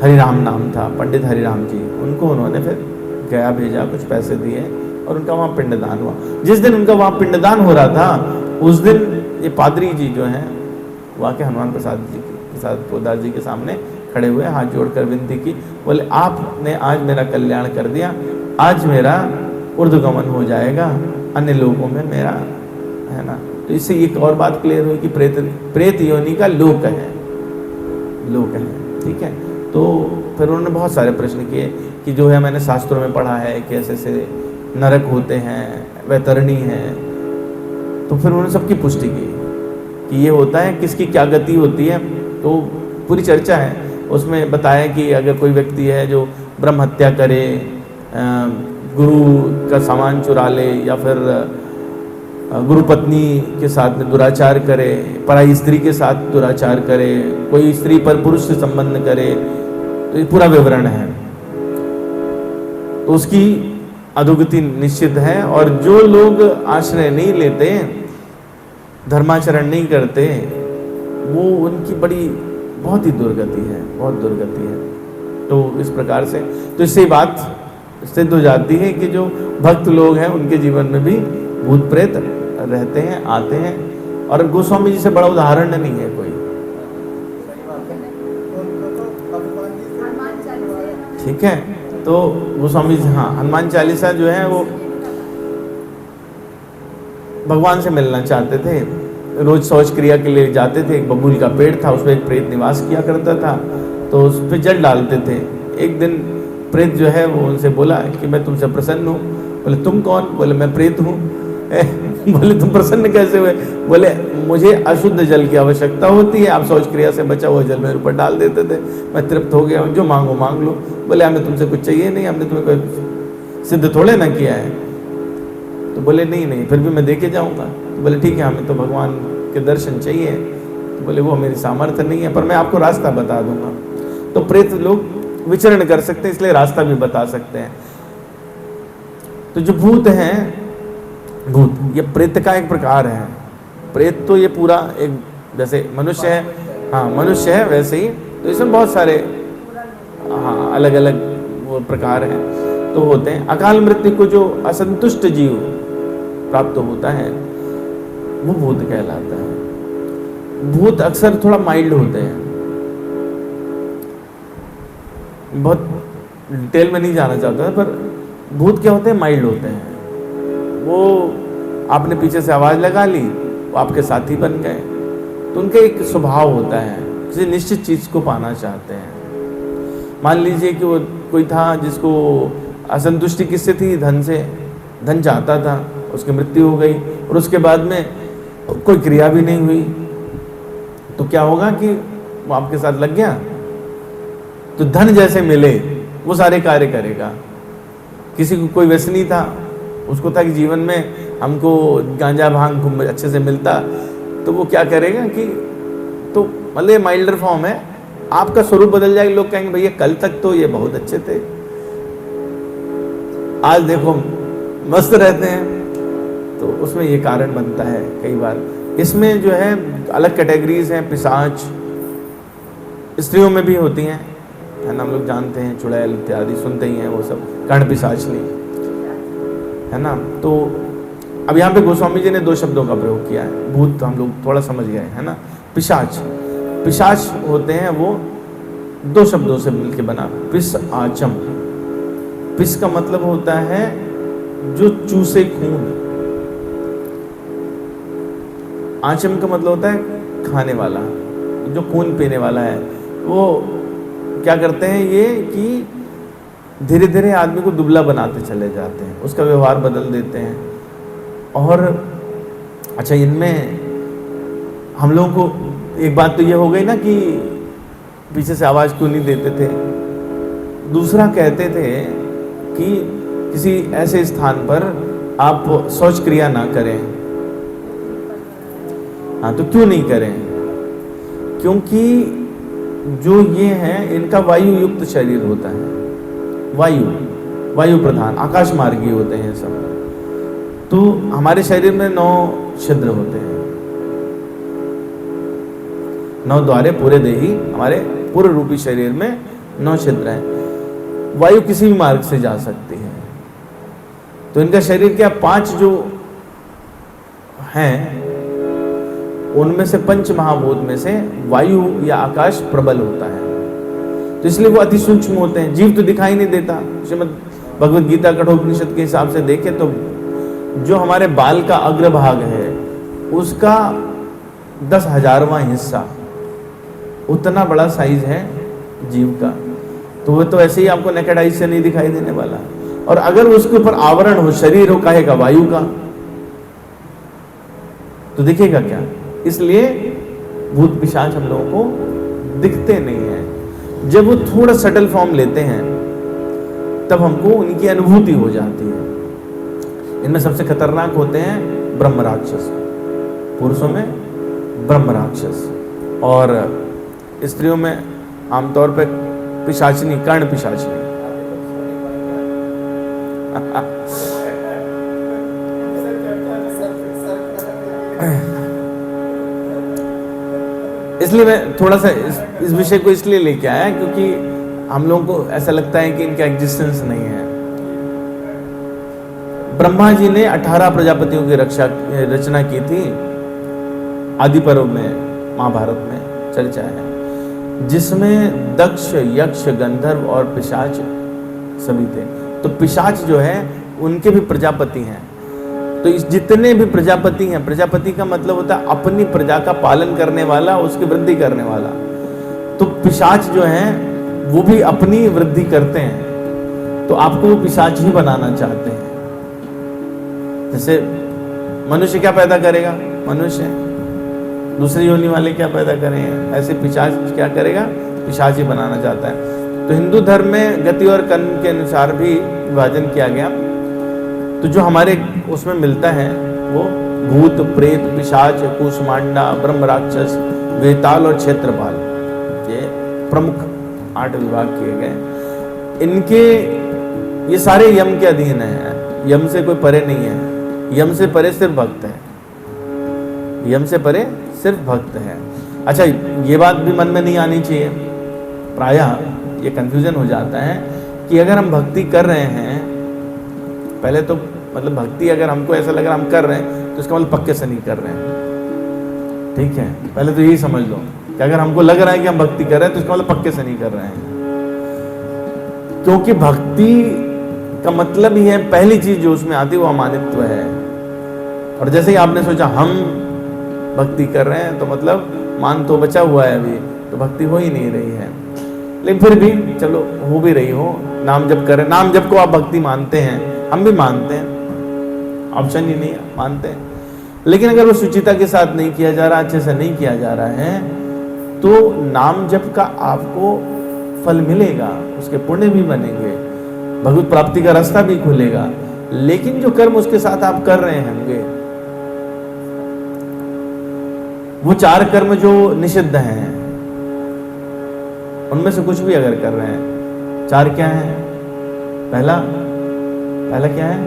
हरिराम नाम था, पंडित हरिराम जी। उनको उन्होंने फिर गया भेजा, कुछ पैसे दिए और उनका वहाँ पिंडदान हुआ। जिस दिन उनका वहाँ पिंडदान हो रहा था उस दिन ये पादरी जी जो हैं वहाँ के हनुमान प्रसाद पोद्दार जी के सामने खड़े हुए, हाथ जोड़कर विनती की। बोले आपने आज मेरा कल्याण कर दिया, आज मेरा ऊर्ध्वगमन हो जाएगा, अन्य लोगों में मेरा, है ना। तो इससे एक और बात क्लियर हुई कि प्रेत योनि का लोक है, लोक है, ठीक है। तो फिर उन्होंने बहुत सारे प्रश्न किए कि जो है मैंने शास्त्रों में पढ़ा है कि ऐसे ऐसे नरक होते हैं, वैतरणी है। तो फिर उन्होंने सबकी पुष्टि की कि ये होता है, किसकी क्या गति होती है। तो पूरी चर्चा है उसमें, बताया कि अगर कोई व्यक्ति है जो ब्रह्म हत्या करे, गुरु का सामान चुरा ले, या फिर गुरु पत्नी के साथ में दुराचार करे, पराई स्त्री के साथ दुराचार करे, कोई स्त्री पर पुरुष से संबंध करे, तो ये पूरा विवरण है। तो उसकी अधोगति निश्चित है। और जो लोग आश्रय नहीं लेते, धर्माचरण नहीं करते, वो उनकी बड़ी बहुत ही दुर्गति है, बहुत दुर्गति है। तो इस प्रकार से, तो इससे बात सिद्ध हो जाती है कि जो भक्त लोग हैं उनके जीवन में भी भूत प्रेत रहते हैं, आते हैं। और गोस्वामी जी से बड़ा उदाहरण नहीं है कोई, ठीक है। तो गोस्वामी जी, हाँ, हनुमान चालीसा जो है वो भगवान से मिलना चाहते थे, रोज शौच क्रिया के लिए जाते थे। एक बबूल का पेड़ था, उसमें एक प्रेत निवास किया करता था, तो उस पर जल डालते थे। एक दिन प्रेत जो है वो उनसे बोला कि मैं तुमसे प्रसन्न हूँ। बोले तुम कौन? बोले मैं प्रेत हूँ। बोले तुम प्रसन्न कैसे हुए? बोले मुझे अशुद्ध जल की आवश्यकता होती है, आप शौच क्रिया से बचा हुआ जल मेरे ऊपर डाल देते थे, मैं तृप्त हो गया हूँ, जो मांगो मांग लो। बोले हमें तुमसे कुछ चाहिए नहीं, हमने तुम्हें कोई सिद्ध थोड़े ना किया है। तो बोले नहीं नहीं, फिर भी मैं देके जाऊँगा। तो बोले ठीक है, हमें तो भगवान के दर्शन चाहिए। तो बोले वो मेरी सामर्थ्य नहीं है, पर मैं आपको रास्ता बता दूंगा। तो प्रेत लोग विचरण कर सकते हैं, इसलिए रास्ता भी बता सकते हैं। तो जो भूत हैं, भूत ये प्रेत का एक प्रकार है, प्रेत तो ये पूरा एक जैसे मनुष्य है, हाँ मनुष्य है वैसे ही, तो इसमें बहुत सारे हाँ अलग अलग वो प्रकार हैं तो होते हैं। अकाल मृत्यु को जो असंतुष्ट जीव प्राप्त होता है वो भूत कहलाता है। भूत अक्सर थोड़ा माइल्ड होते हैं, बहुत डिटेल में नहीं जाना चाहता है, पर भूत क्या होते हैं, माइल्ड होते हैं। वो आपने पीछे से आवाज लगा ली, वो आपके साथी बन गए, तो उनका एक स्वभाव होता है, किसी निश्चित चीज को पाना चाहते हैं। मान लीजिए कि वो कोई था जिसको असंतुष्टि किससे थी, धन से, धन चाहता था, उसकी मृत्यु हो गई और उसके बाद में कोई क्रिया भी नहीं हुई, तो क्या होगा कि वो आपके साथ लग गया, तो धन जैसे मिले वो सारे कार्य करेगा। किसी को कोई व्यसनी था, उसको था कि जीवन में हमको गांजा भांग अच्छे से मिलता, तो वो क्या करेगा कि तो मतलब माइल्डर फॉर्म है, आपका स्वरूप बदल जाएगा। लोग कहेंगे भैया कल तक तो ये बहुत अच्छे थे, आज देखो मस्त रहते हैं, तो उसमें ये कारण बनता है कई बार। इसमें जो है अलग कैटेगरीज हैं, पिशाच स्त्रियों में भी होती हैं, है ना, हम लोग जानते हैं, चुड़ैल इत्यादि सुनते ही हैं, वो सब कर्ण पिशाचनी, है ना। तो अब यहाँ पे गोस्वामी जी ने 2 शब्दों का प्रयोग किया है, भूत तो हम लोग थोड़ा समझ गए, है ना। पिशाच, पिशाच होते हैं वो 2 शब्दों से मिलके बना, पिस आचम। पिस का मतलब होता है जो चूसे खून, आचम का मतलब होता है खाने वाला, जो खून पीने वाला है। वो क्या करते हैं ये कि धीरे धीरे आदमी को दुबला बनाते चले जाते हैं, उसका व्यवहार बदल देते हैं। और अच्छा, इनमें हम लोगों को एक बात तो ये हो गई ना कि पीछे से आवाज़ क्यों नहीं देते थे। दूसरा कहते थे कि किसी ऐसे स्थान पर आप शौच क्रिया ना करें। हाँ, तो क्यों नहीं करें? क्योंकि जो ये हैं इनका वायु युक्त शरीर होता है, वायु प्रधान, आकाश मार्गी होते हैं सब। तो हमारे शरीर में 9 छिद्र होते हैं, 9 द्वारे पूरे देही, हमारे पूर्ण रूपी शरीर में 9 छिद्र हैं। वायु किसी भी मार्ग से जा सकती है। तो इनका शरीर क्या 5 जो हैं उनमें से 5 महाभूत में से वायु या आकाश प्रबल होता है, तो इसलिए वो अति सूक्ष्म होते हैं। जीव तो दिखाई नहीं देता। श्रीमद् भगवद गीता कठोपनिषद के हिसाब से देखें तो जो हमारे बाल का अग्रभाग है उसका 10,000वां हिस्सा, उतना बड़ा साइज है जीव का। तो वो तो ऐसे ही आपको नेकेड आई से नहीं दिखाई देने वाला। और अगर उसके ऊपर आवरण हो, शरीर हो काहे का, वायु का, तो दिखेगा क्या? इसलिए भूत पिशाच हम लोगों को दिखते नहीं है। जब वो थोड़ा सटल फॉर्म लेते हैं तब हमको उनकी अनुभूति हो जाती है। इनमें सबसे खतरनाक होते हैं ब्रह्म राक्षस, पुरुषों में ब्रह्म राक्षस, और स्त्रियों में आमतौर पर पिशाचनी, कर्ण पिशाचनी। इसलिए मैं थोड़ा सा इस विषय को इसलिए लेके आया क्योंकि हम लोगों को ऐसा लगता है कि इनका एग्जिस्टेंस नहीं है। ब्रह्मा जी ने 18 प्रजापतियों की रचना की थी। आदि पर्व में महाभारत में चर्चा है, जिसमें दक्ष, यक्ष, गंधर्व और पिशाच सभी थे। तो पिशाच जो है उनके भी प्रजापति हैं। तो इस जितने भी प्रजापति हैं, प्रजापति का मतलब होता है अपनी प्रजा का पालन करने वाला, उसकी वृद्धि करने वाला। तो पिशाच जो हैं वो भी अपनी वृद्धि करते हैं, तो आपको वो पिशाच ही बनाना चाहते हैं। जैसे मनुष्य क्या पैदा करेगा, मनुष्य दूसरी योनि वाले क्या पैदा करेंगे, ऐसे पिशाच क्या करेगा, पिशाच ही बनाना चाहता है। तो हिंदू धर्म में गति और कर्म के अनुसार भी विभाजन किया गया। तो जो हमारे उसमें मिलता है वो भूत, प्रेत, पिशाच, कूष्मांडा, ब्रह्म राक्षस, वेताल और क्षेत्रपाल, ये प्रमुख 8 विभाग किए गए। इनके ये सारे यम के अधीन है, यम से कोई परे नहीं है। यम से परे सिर्फ भक्त है। यम से परे सिर्फ भक्त है। अच्छा, ये बात भी मन में नहीं आनी चाहिए, प्रायः ये कंफ्यूजन हो जाता है कि अगर हम भक्ति कर रहे हैं, पहले तो मतलब भक्ति अगर हमको ऐसा लग रहा है हम कर रहे हैं तो इसका मतलब पक्के से नहीं कर रहे हैं, ठीक है। पहले तो यही समझ लो कि अगर हमको लग रहा है कि हम भक्ति कर रहे हैं तो इसका मतलब पक्के से नहीं कर रहे हैं, क्योंकि भक्ति का मतलब ही है, पहली चीज जो उसमें आती है वो अमानित्व है। और जैसे ही आपने सोचा हम भक्ति कर रहे हैं तो मतलब मान तो बचा हुआ है, अभी तो भक्ति हो ही नहीं रही है। लेकिन फिर भी चलो हो भी रही हो, नाम जप कर रहे, नाम जप को आप भक्ति मानते हैं, हम भी मानते हैं, ऑप्शन ही नहीं है, मानते हैं। लेकिन अगर वो सुचिता के साथ नहीं किया जा रहा, अच्छे से नहीं किया जा रहा है, तो नाम जप का आपको फल मिलेगा, उसके पुण्य भी बनेंगे, भगवत प्राप्ति का रास्ता भी खुलेगा। लेकिन जो कर्म उसके साथ आप कर रहे होंगे, वो 4 कर्म जो निषिद्ध हैं, उनमें से कुछ भी अगर कर रहे हैं, 4 क्या है? पहला क्या है?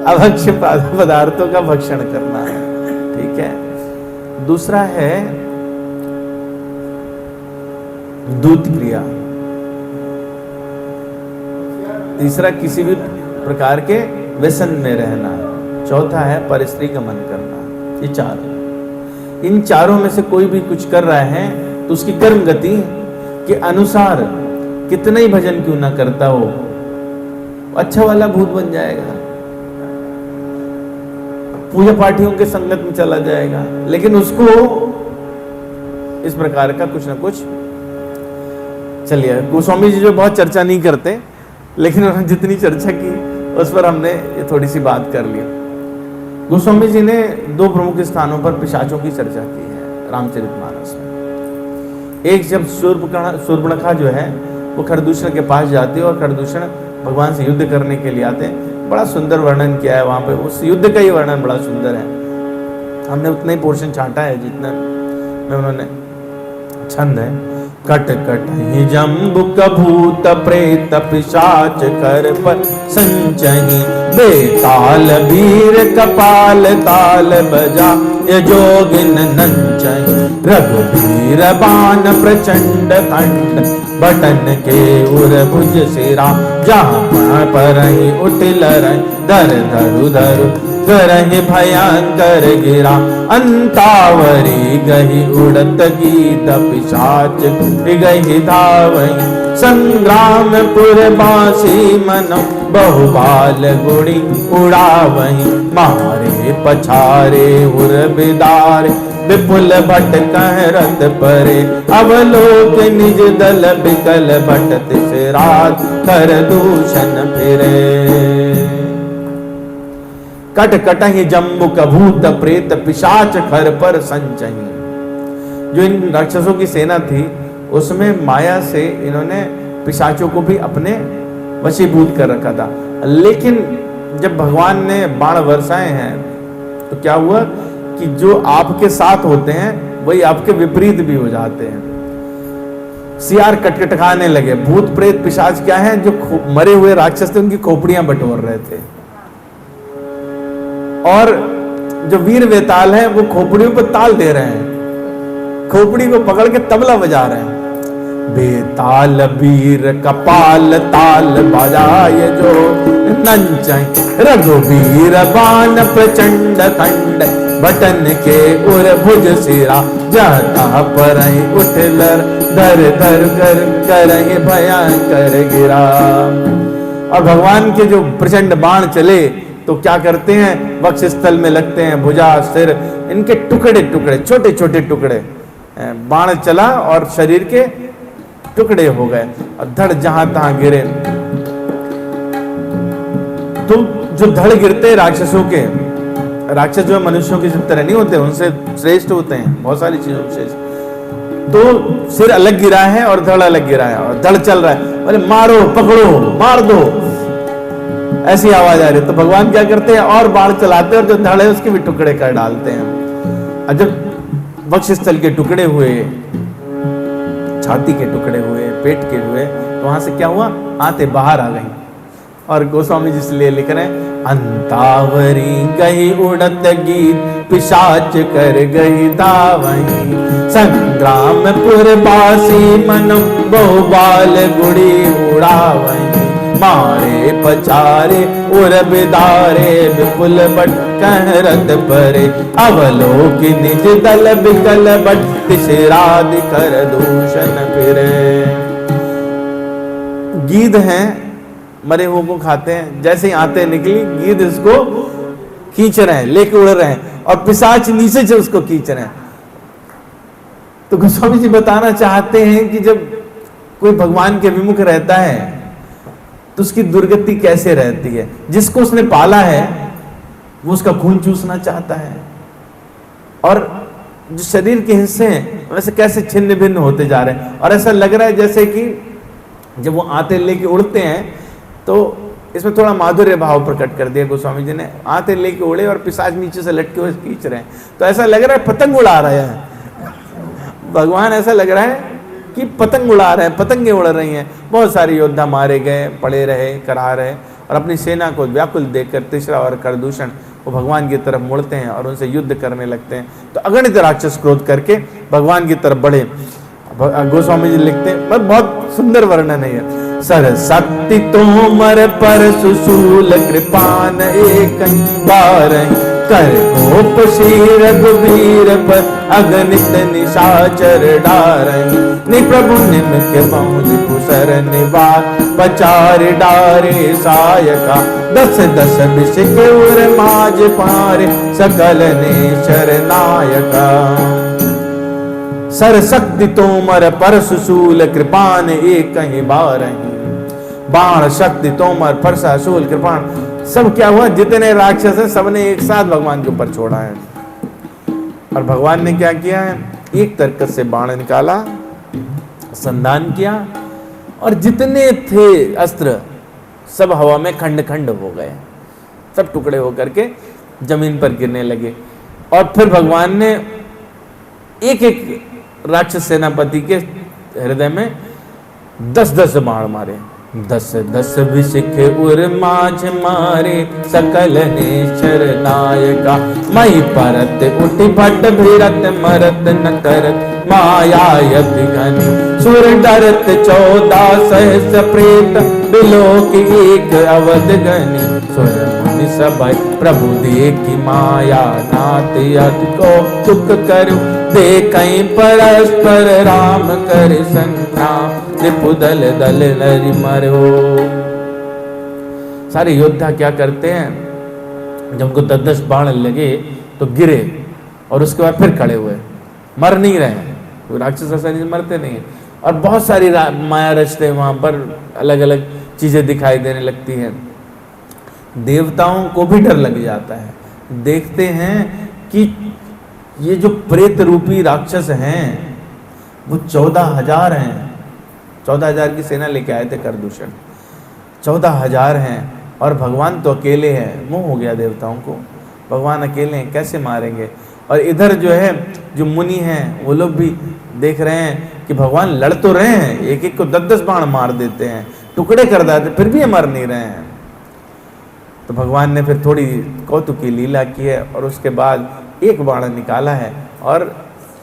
अभक्ष्य पदार्थों का भक्षण करना है, ठीक है। दूसरा है दूत क्रिया। तीसरा किसी भी प्रकार के व्यसन में रहना। चौथा है परस्त्री गमन करना। ये 4, इन चारों में से कोई भी कुछ कर रहा है तो उसकी कर्म गति के अनुसार कितना ही भजन क्यों ना करता हो, अच्छा वाला भूत बन जाएगा, पूजा पाठियों के संगत में चला जाएगा, लेकिन उसको इस प्रकार का कुछ ना कुछ। चलिए, गोस्वामी जी जो बहुत चर्चा नहीं करते, लेकिन उन्होंने जितनी चर्चा की उस पर हमने ये थोड़ी सी बात कर ली। गोस्वामी जी ने 2 प्रमुख स्थानों पर पिशाचों की चर्चा की है रामचरितमानस में। एक, जब शूर्पणखा जो है वो खरदूषण के पास जाते हैं और खरदूषण भगवान से युद्ध करने के लिए आते हैं, बड़ा सुंदर वर्णन किया है वहां पे, उस युद्ध का ही वर्णन बड़ा सुंदर है। हमने उतना ही पोर्शन छांटा है जितना में उन्होंने छंद है। कट कट ही जम्बुक भूत प्रेत पिशाच कर पर संचही, बेताल वीर कपाल ताल बजा ये जोगिन नंचही, रघुवीर बाण प्रचंड खंड बटन के उर भुज सिरा, जहाँ पर ही उठिल दर धरु धरु करहि भयंकर गिरा, अंतावरी गही उड़त गीत पिशाच गही धावई, संग्रामपुर बासी मन बहुबाल गुड़ी उड़ावही, मारे पछारे उर बिदारे विपुल भट कह रथ परे, अवलोक निज दल बिकल भट तिस रात कर दूषण फिरे। कट कटहि जम्बुक भूत प्रेत पिशाच खर पर संचही। जो इन राक्षसों की सेना थी उसमें माया से इन्होंने पिशाचों को भी अपने वशीभूत कर रखा था। लेकिन जब भगवान ने बाण बरसाए हैं तो क्या हुआ कि जो आपके साथ होते हैं वही आपके विपरीत भी हो जाते हैं। सियार कटकटकाने लगे। भूत प्रेत पिशाच क्या है? जो मरे हुए राक्षस थे उनकी खोपड़ियां बटोर रहे थे, और जो वीर वेताल है वो खोपड़ियों पर ताल दे रहे हैं, खोपड़ी को पकड़ के तबला बजा रहे हैं। बेताल वीर कपाल ताल बजाए जो नंचय, रघुवीर बाण प्रचंड खंड बटन के उर भुज सिरा, जाता पर उठलर धर धर कर करहि भयंकर गिरा। और भगवान के जो प्रचंड बाण चले तो क्या करते हैं? वक्ष स्थल में लगते हैं, भुजा सिर इनके टुकड़े टुकड़े छोटे छोटे टुकड़े, बाण चला और शरीर के टुकड़े हो गए और धड़ जहां तहां गिरे। तो जो धड़ गिरते राक्षसों के, राक्षस जो मनुष्यों की तरह नहीं होते, उनसे श्रेष्ठ होते हैं बहुत सारी चीजों से। तो सिर अलग गिरा है और धड़ अलग गिरा है और धड़ चल रहा है, बोले मारो पकड़ो मार दो, ऐसी आवाज आ रही है। तो भगवान क्या करते हैं? और बाण चलाते हैं और जो धड़ है उसके भी टुकड़े कर डालते हैं। और जब वक्ष स्थल के टुकड़े हुए, छाती के टुकड़े हुए, पेट के हुए, तो वहां से क्या हुआ? आते बाहर आ गई। और गोस्वामी जी इसलिए लिख रहे हैं अंतावरी गई उड़त गीत, पिशाच कर गई दावही। संग्रामपुर बासी मनो, बहु बाल गुड़ी उड़ावही। मारे पचारे उर बिदारे, विपुल बट कहरत परे। अवलोकि निज दल बिकल बट, तिसरादि कर दूषण फिरे। गीध हैं, मरे हुए को खाते हैं, जैसे ही आते निकली गीध इसको खींच रहे हैं, लेके उड़ रहे हैं, और पिशाच नीचे से उसको खींच रहे हैं। तो गोस्वामी जी बताना चाहते हैं कि जब कोई भगवान के विमुख रहता है तो उसकी दुर्गति कैसे रहती है। जिसको उसने पाला है वो उसका खून चूसना चाहता है, और जो शरीर के हिस्से हैं वैसे कैसे छिन्न भिन्न होते जा रहे हैं। और ऐसा लग रहा है जैसे कि जब वो आते लेके उड़ते हैं, तो इसमें थोड़ा माधुर्य भाव प्रकट कर दिया गोस्वामी जी ने। आते लेके उड़े और पिशाच नीचे से लटके हुए खींच रहे हैं, तो ऐसा लग रहा है पतंग उड़ा रहे हैं भगवान। ऐसा लग रहा है कि पतंग उड़ा रहे हैं, पतंगे उड़ रही हैं। बहुत सारे योद्धा मारे गए, पड़े रहे, करा रहे, और अपनी सेना को व्याकुल देखकर तीसरा और करदूषण वो भगवान की तरफ मुड़ते हैं और उनसे युद्ध करने लगते हैं। तो अगणित राक्षस क्रोध करके भगवान की तरफ बढ़े। गोस्वामी जी लिखते हैं, बहुत सुंदर वर्णन है ये। सरस्वती तोमर पर सुशूल कृपान एक बार, कर गोप श्री रघुवीर पर अगणित निशाचर डारही। नि प्रभु निमक पहुँच कुसर निवार, पचार डारे सायका। दस दस विषिक उर माज पारे, सकल नेशर नायका। सरस्वती तोमर पर सुशूल कृपान एक ही बारही। बाण शक्ति तोमर फरसा शूल कृपाण, सब क्या हुआ, जितने राक्षस हैं सबने एक साथ भगवान के ऊपर छोड़ा है। और भगवान ने क्या किया है, एक तरकस से बाण निकाला, संधान किया, और जितने थे अस्त्र सब हवा में खंड खंड हो गए, सब टुकड़े होकर के जमीन पर गिरने लगे। और फिर भगवान ने एक एक राक्षस सेनापति के हृदय में 10-10 बाण मारे। 10-10 विषिख उर माझ मारे, सकल नेशर नायका। मई परत उठि भट भिरत, मरत न करत माया यति घनी। सुर डरत 14 सहस्र प्रेत, बिलोक एक अवध गनी। सुर मुनि सबै प्रभु देखि माया, नाथ यति को दुख करु। देखई परस्पर राम कर संग्राम, रिपुदल दल नरि मरो। सारे योद्धा क्या करते हैं, जब उनको 10-10 बाण लगे तो गिरे, और उसके बाद फिर खड़े हुए, मर नहीं रहे हैं। वो राक्षस ऐसा मरते नहीं है। और बहुत सारी माया रचते हैं वहां पर, अलग अलग चीजें दिखाई देने लगती हैं। देवताओं को भी डर लग जाता है, देखते हैं कि ये जो प्रेत रूपी राक्षस हैं वो 14,000 हैं। 14,000 की सेना लेके आए थे करदूषण, 14,000 हैं, और भगवान तो अकेले हैं। मुंह हो गया देवताओं को, भगवान अकेले हैं, कैसे मारेंगे। और इधर जो है, जो मुनि हैं वो लोग भी देख रहे हैं कि भगवान लड़ तो रहे हैं, एक एक को 10-10 बाण मार देते हैं, टुकड़े कर देते, फिर भी ये मर नहीं रहे हैं। तो भगवान ने फिर थोड़ी कौतुक की लीला की है, और उसके बाद एक बाण निकाला है, और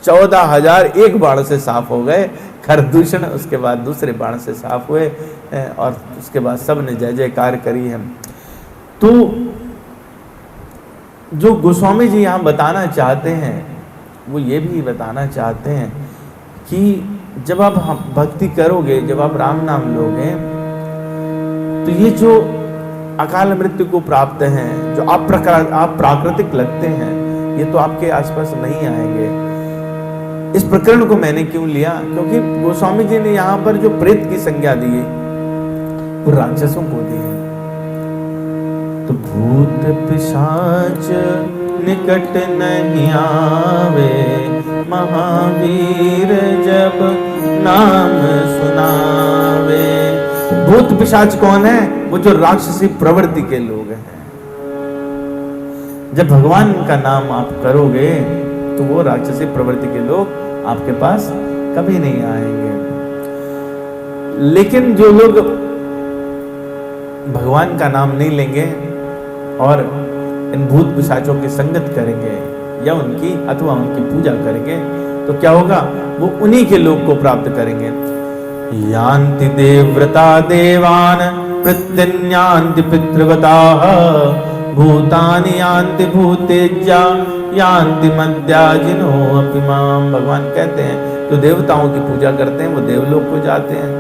14,000 एक बाण से साफ हो गए खरदूषण। उसके बाद दूसरे बाण से साफ हुए, और उसके बाद सब ने जय जयकार करी है। तो जो गोस्वामी जी यहाँ बताना चाहते हैं वो ये भी बताना चाहते हैं कि जब आप भक्ति करोगे, जब आप राम नाम लोगे, तो ये जो अकाल मृत्यु को प्राप्त हैं, जो आप प्राकृतिक लगते हैं, ये तो आपके आसपास नहीं आएंगे। इस प्रकरण को मैंने क्यों लिया, क्योंकि गोस्वामी जी ने यहाँ पर जो प्रेत की संज्ञा दी है वो राक्षसों को दी है। तो भूत पिशाच निकट नहीं आवे, महावीर जब नाम सुनावे। भूत पिशाच कौन है, वो जो राक्षसी प्रवृत्ति के लोग हैं। जब भगवान का नाम आप करोगे तो वो राक्षसी प्रवृत्ति के लोग आपके पास कभी नहीं आएंगे। लेकिन जो लोग भगवान का नाम नहीं लेंगे और इन भूत पिशाचों की संगत करेंगे या उनकी अथवा उनकी पूजा करेंगे तो क्या होगा, वो उन्हीं के लोक को प्राप्त करेंगे। यान्ति देवव्रता देवान प्रत्यन्यान्ति पितृवताः भूतानि यान्ति भूतेज्या यान्ति मद्याजिनो अपि माम। भगवान कहते हैं जो देवताओं की पूजा करते हैं वो देवलोक को जाते हैं,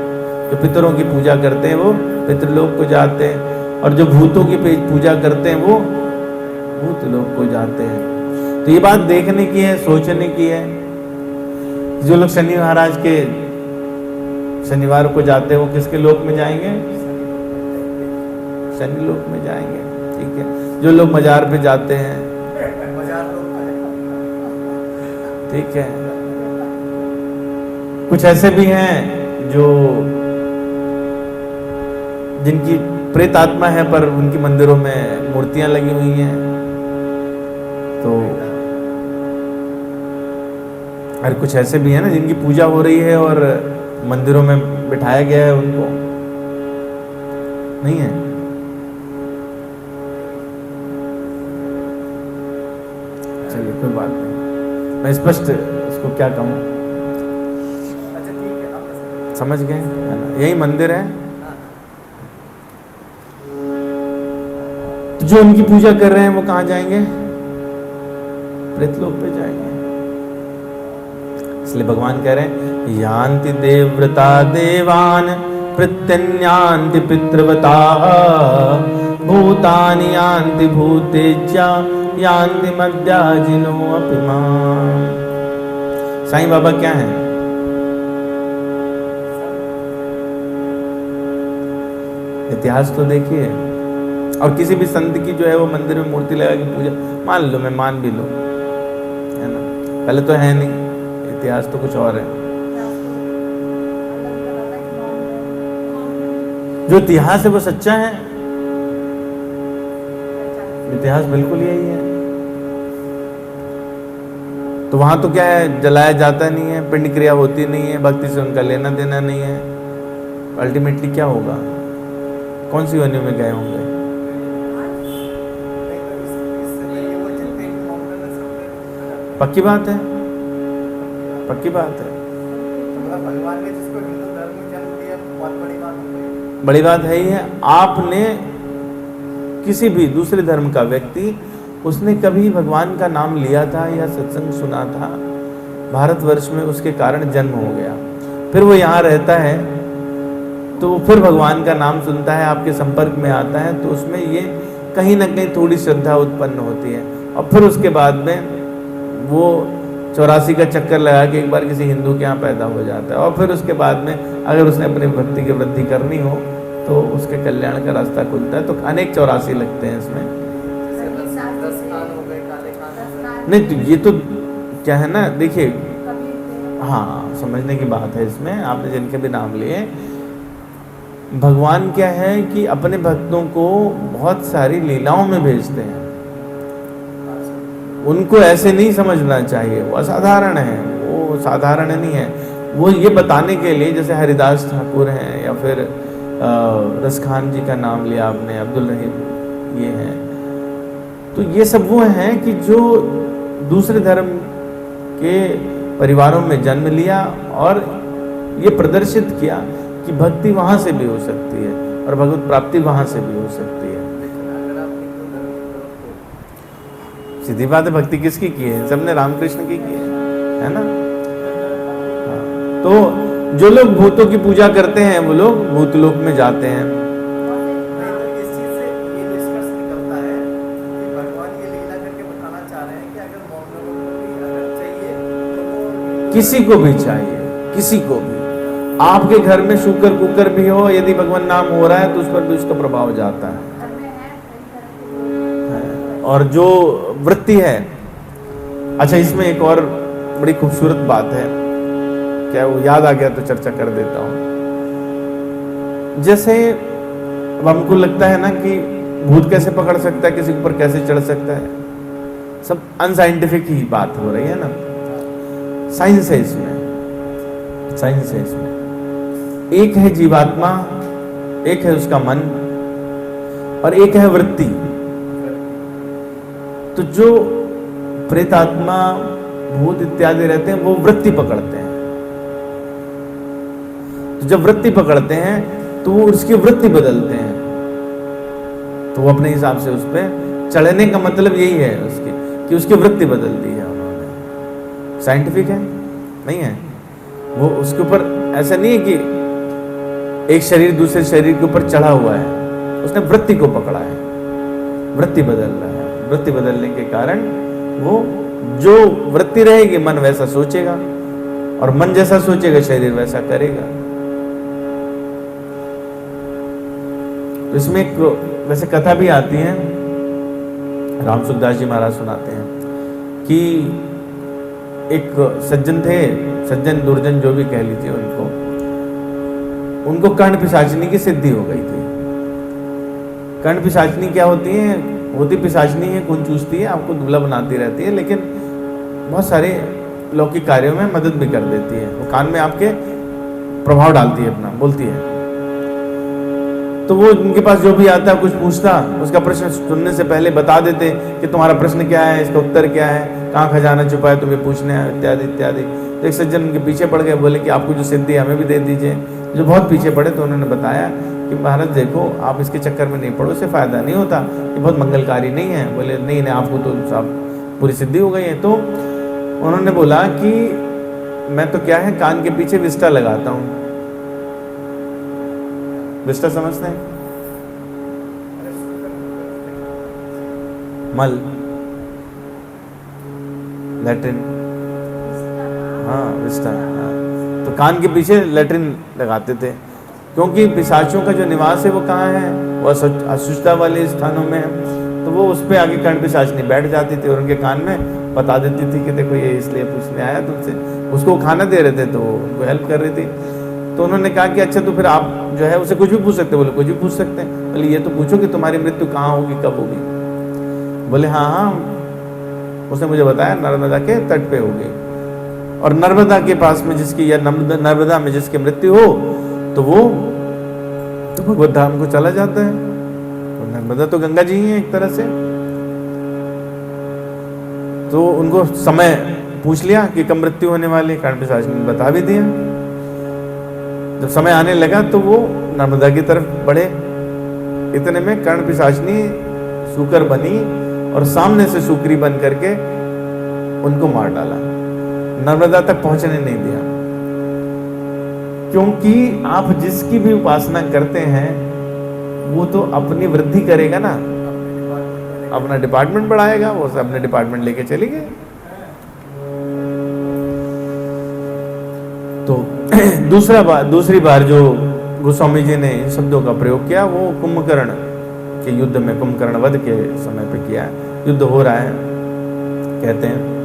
जो पितरों की पूजा करते हैं वो पितृलोक को जाते हैं, और जो भूतों की पूजा करते हैं वो भूतलोक को जाते हैं। तो ये बात देखने की है, सोचने की है। जो लोग शनि महाराज के शनिवार को जाते हैं वो किसके लोक में जाएंगे, शनि लोक में जाएंगे, ठीक है। जो लोग मजार पे जाते हैं, ठीक है। कुछ ऐसे भी हैं जो जिनकी प्रेत आत्मा है पर उनकी मंदिरों में मूर्तियां लगी हुई हैं, तो और कुछ ऐसे भी हैं ना जिनकी पूजा हो रही है और मंदिरों में बिठाया गया है उनको, नहीं है। चलिए कोई बात नहीं, मैं स्पष्ट उसको क्या कहूँ, अच्छा ठीक है, आप समझ गए है ना, यही मंदिर है। तो जो उनकी पूजा कर रहे हैं वो कहाँ जाएंगे, प्रेतलोक पे जाएंगे। इसलिए भगवान कह रहे हैं यान्ति देवव्रता देवान प्रत्यन्यान्ति पितृवताः भूतानि यान्ति भूतेज्या यान्ति मद्याजिनो अपि माम्। साईं बाबा क्या है, इतिहास तो देखिए। और किसी भी संत की जो है वो मंदिर में मूर्ति लगा के पूजा, मान लो, मैं मान भी लूं, है ना, पहले तो है नहीं, इतिहास तो कुछ और है। जो इतिहास है वो सच्चा है, इतिहास बिल्कुल यही है। तो वहां तो क्या है, जलाया जाता नहीं है, पिंड क्रिया होती नहीं है, भक्ति से उनका लेना देना नहीं है। अल्टीमेटली क्या होगा, कौन सी योनि में गए होंगे। पक्की बात है, पक्की बात है, भगवान ने जिसको हिंदू धर्म में जन्म दिया बहुत बड़ी बात है। बड़ी बात है ही है। आपने किसी भी दूसरे धर्म का व्यक्ति, उसने कभी भगवान का नाम लिया था या सत्संग सुना था, भारतवर्ष में उसके कारण जन्म हो गया, फिर वो यहाँ रहता है तो फिर भगवान का नाम सुनता है, आपके संपर्क में आता है, तो उसमें ये कहीं ना कहीं थोड़ी श्रद्धा उत्पन्न होती है। और फिर उसके बाद में वो 84 का चक्कर लगा के एक बार किसी हिंदू के यहाँ पैदा हो जाता है, और फिर उसके बाद में अगर उसने अपनी भक्ति की वृद्धि करनी हो तो उसके कल्याण का रास्ता खुलता है। तो अनेक 84 लगते हैं इसमें, नहीं तो ये तो क्या है ना, देखिए, हाँ समझने की बात है इसमें। आपने जिनके भी नाम लिए, भगवान क्या है कि अपने भक्तों को बहुत सारी लीलाओं में भेजते हैं, उनको ऐसे नहीं समझना चाहिए, वो असाधारण है, वो साधारण नहीं है। वो ये बताने के लिए, जैसे हरिदास ठाकुर हैं या फिर रसखान जी का नाम लिया आपने, अब्दुल रहीम ये हैं, तो ये सब वो हैं कि जो दूसरे धर्म के परिवारों में जन्म लिया और ये प्रदर्शित किया कि भक्ति वहाँ से भी हो सकती है और भगवत प्राप्ति वहाँ से भी हो सकती है। सीधी बात है, भक्ति किसकी की है, सबने रामकृष्ण की है ना। हाँ। तो जो लोग भूतों की पूजा करते हैं वो लोग भूतलोक में जाते हैं। इस चीज से ये निष्कर्ष निकलता है कि भगवान ये लीला करके बताना चाह रहे हैं कि अगर मोहम्मद को भी अगर चाहिए तो वो किसी को भी चाहिए, किसी को भी, आपके घर में शुकर कुकर भी हो, यदि भगवान नाम हो रहा है तो उस पर भी उसका प्रभाव जाता है। और जो वृत्ति है, अच्छा इसमें एक और बड़ी खूबसूरत बात है, क्या वो याद आ गया तो चर्चा कर देता हूं। जैसे अब हमको लगता है ना कि भूत कैसे पकड़ सकता है, किसी के ऊपर कैसे चढ़ सकता है, सब अनसाइंटिफिक ही बात हो रही है ना। साइंस है इसमें, साइंस है इसमें। एक है जीवात्मा, एक है उसका मन, और एक है वृत्ति। तो जो प्रेतात्मा भूत इत्यादि रहते हैं वो वृत्ति पकड़ते हैं। तो जब वृत्ति पकड़ते हैं तो वो उसकी वृत्ति बदलते हैं, तो वो अपने हिसाब से उस पर चढ़ने का मतलब यही है उसकी कि उसकी वृत्ति बदल दी है उन्होंने। साइंटिफिक है नहीं है वो, उसके ऊपर ऐसा नहीं है कि एक शरीर दूसरे शरीर के ऊपर चढ़ा हुआ है, उसने वृत्ति को पकड़ा है, वृत्ति बदल रहा है। वृत्ति बदलने के कारण वो जो वृत्ति रहेगी मन वैसा सोचेगा, और मन जैसा सोचेगा शरीर वैसा करेगा। तो इसमें एक वैसे कथा भी आती है, राम सुखदास जी महाराज सुनाते हैं कि एक सज्जन थे, सज्जन दुर्जन जो भी कह लीजिए उनको कर्ण पिशाचिनी की सिद्धि हो गई थी। कर्ण पिशाचिनी क्या होती है? होती पिशाचिनी है, खून चूसती है, आपको दुबला बनाती रहती है, लेकिन बहुत सारे लौकिक कार्यों में मदद भी कर देती है। वो कान में आपके प्रभाव डालती है, अपना बोलती है। तो वो उनके पास जो भी आता कुछ पूछता, उसका प्रश्न सुनने से पहले बता देते कि तुम्हारा प्रश्न क्या है, इसका उत्तर क्या है, कहाँ खजाना छुपा है, तुम्हें पूछने है, इत्यादि इत्यादि। तो एक सज्जन उनके पीछे पड़ गए, बोले कि आपको जो सिद्धि हमें भी दे दीजिए। जो बहुत पीछे पड़े तो उन्होंने बताया कि महाराज देखो, आप इसके चक्कर में नहीं पड़ो, इससे फायदा नहीं होता, ये बहुत मंगलकारी नहीं है। बोले नहीं नहीं, आपको तो सब पूरी सिद्धि हो गई है। तो उन्होंने बोला कि मैं तो क्या है, कान के पीछे विस्टा लगाता हूँ। विस्टा समझते हैं? मल, लैट्रिन, हाँ विस्टा, हाँ। तो कान के पीछे लैट्रिन लगाते थे, क्योंकि पिशाचों का जो निवास है वो कहाँ है, वो अशुद्धता वाले स्थानों में है। तो वो उस पर आगे कर्ण पिशाचनी बैठ जाती थी और उनके कान में बता देती थी कि देखो ये इसलिए पूछने आया तुमसे। उसको खाना दे रहे थे तो उनको हेल्प कर रही थी। तो उन्होंने कहा कि अच्छा तो फिर आप जो है उसे कुछ भी पूछ सकते। बोले कुछ भी पूछ सकते हैं। बोले ये तो पूछो कि तुम्हारी मृत्यु कहाँ होगी, कब होगी। बोले हाँ हाँ, उसने मुझे बताया नर्मदा के तट पे होगी, और नर्मदा के पास में जिसकी, या नर्मदा में जिसकी मृत्यु हो तो वो तो भगवत धाम को चला जाता है। तो नर्मदा तो गंगा जी ही है एक तरह से। तो उनको समय पूछ लिया कि कब मृत्यु होने वाली, कर्ण पिशाचिनी ने बता भी दिया। जब समय आने लगा तो वो नर्मदा की तरफ बढ़े। इतने में कर्ण पिशाचिनी सूकर बनी और सामने से सूकरी बन करके उनको मार डाला, नर्मदा तक पहुंचने नहीं दिया। क्योंकि आप जिसकी भी उपासना करते हैं वो तो अपनी वृद्धि करेगा ना, अपना डिपार्टमेंट बढ़ाएगा, वो अपने डिपार्टमेंट लेके चली गए। तो दूसरी बार जो गोस्वामी जी ने इन शब्दों का प्रयोग किया वो कुंभकर्ण के युद्ध में, कुंभकर्ण वध के समय पे किया। युद्ध हो रहा है, कहते हैं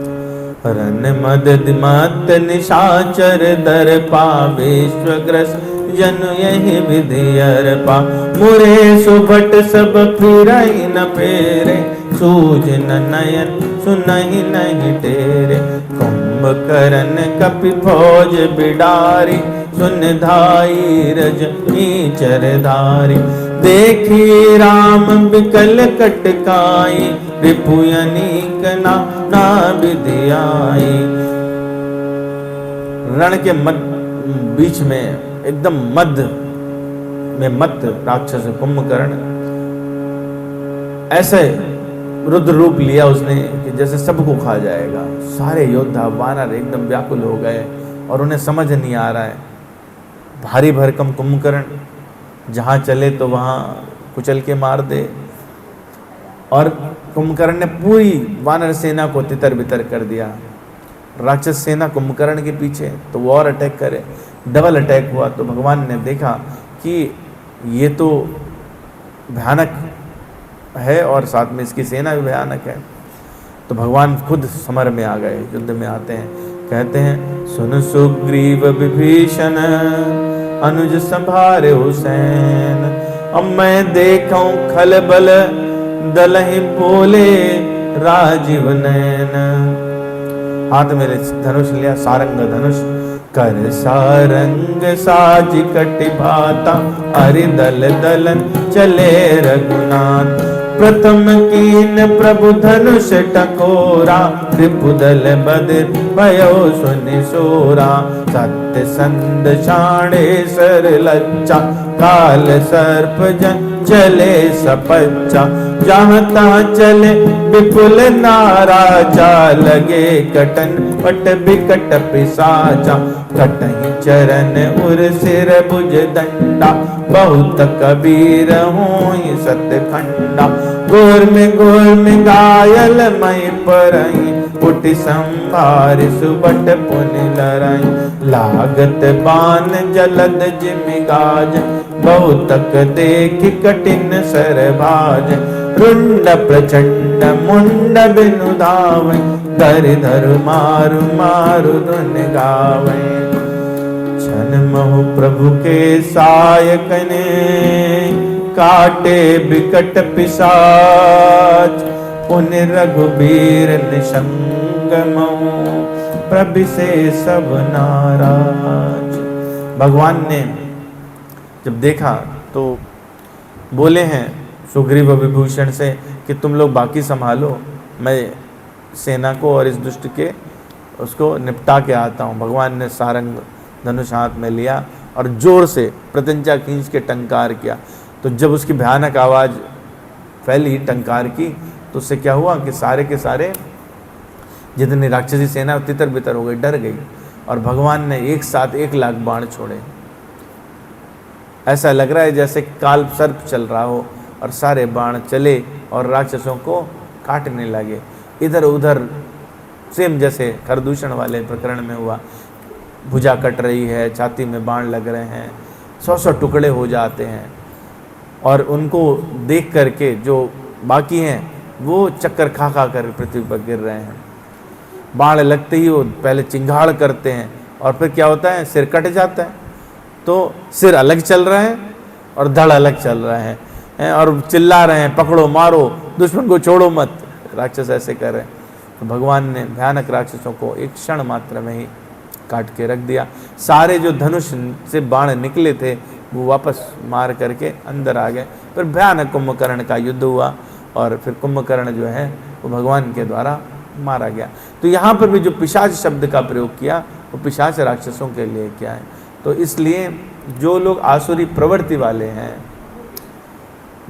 रन मदद मत निशाचर दर्पा विश्वग्रस जन यही विधि अर्पा मुरे सुभट सब फिरई न फेरे सूझ न नयन सुनहि नहीं टेरे कुंभकर्ण कपि फौज बिडारी सुन धाई रज नीचर धारी देखी राम बिकल कटकाई रिपुयनीक ना विधियाई। रण के बीच में एकदम मध्य में मत राक्षस कुंभकर्ण ऐसे रुद्र रूप लिया उसने कि जैसे सबको खा जाएगा। सारे योद्धा वानर एकदम व्याकुल हो गए और उन्हें समझ नहीं आ रहा है। भारी भरकम कुंभकर्ण जहाँ चले तो वहाँ कुचल के मार दे, और कुंभकर्ण ने पूरी वानर सेना को तितर बितर कर दिया। राक्षस सेना कुंभकर्ण के पीछे तो वो और अटैक करे, डबल अटैक हुआ। तो भगवान ने देखा कि ये तो भयानक है और साथ में इसकी सेना भी भयानक है। तो भगवान खुद समर में आ गए, युद्ध में आते हैं। कहते हैं सुन सुग्रीव विभीषण अनुज संभारे हुसैन अब मैं देखूं खलबल दलहि बोले राजीव नैन। हाथ में धनुष लिया, सारंग धनुष कर सारंग साज कटि भाता हरि दल दलन चले रघुनाथ प्रथम कीन प्रभु धनुष टकोरा, त्रिपुदल बदिर भयो सुनि सोरा। सत्य संद छाणे सर लज्जा, काल सर्प जन चले सपच्चा। जहाँ तहाँ चले विपुल नाराजा, लगे कटन पट बिकट पिसाचा। कटहि चरण उर सिर भुज दंडा, बहुत कबीर होई सतखंडा। गोर में घायल मई परई, उठ संभार सुबट पुनि लरई। लागत बान जलद जिमि गाज, बहुतक देख कठिन सरभाज। रुंड प्रचंड मुंड बिनु धावै, धरि धरु मारु मारु धुन गावै। छन महु प्रभु के सायकने, काटे बिकट पिशाच। पुनि रघुबीर निशंग महु, प्रभु से सब नाराज। भगवान ने जब देखा तो बोले हैं सुग्रीव विभूषण से कि तुम लोग बाकी संभालो, मैं सेना को और इस दुष्ट के उसको निपटा के आता हूँ। भगवान ने सारंग धनुष हाथ में लिया और जोर से प्रत्यंचा खींच के टंकार किया। तो जब उसकी भयानक आवाज़ फैली टंकार की, तो उससे क्या हुआ कि सारे के सारे जितनी राक्षसी सेना तितर बितर हो गई, डर गई। और भगवान ने एक साथ 1 लाख बाण छोड़े। ऐसा लग रहा है जैसे काल सर्प चल रहा हो, और सारे बाण चले और राक्षसों को काटने लगे। इधर उधर सेम जैसे खरदूषण वाले प्रकरण में हुआ, भुजा कट रही है, छाती में बाण लग रहे हैं, 100 टुकड़े हो जाते हैं। और उनको देख करके जो बाकी हैं वो चक्कर खा खा कर पृथ्वी पर गिर रहे हैं। बाण लगते ही वो पहले चिंगाड़ करते हैं, और फिर क्या होता है, सिर कट जाता है। तो सिर अलग चल रहे हैं और धड़ अलग चल रहे हैं, और चिल्ला रहे हैं पकड़ो मारो, दुश्मन को छोड़ो मत। राक्षस ऐसे कर रहे हैं। तो भगवान ने भयानक राक्षसों को एक क्षण मात्र में ही काट के रख दिया। सारे जो धनुष से बाण निकले थे वो वापस मार करके अंदर आ गए। फिर भयानक कुंभकर्ण का युद्ध हुआ, और फिर कुंभकर्ण जो है वो भगवान के द्वारा मारा गया। तो यहाँ पर भी जो पिशाच शब्द का प्रयोग किया वो पिशाच राक्षसों के लिए क्या है। तो इसलिए जो लोग आसुरी प्रवृत्ति वाले हैं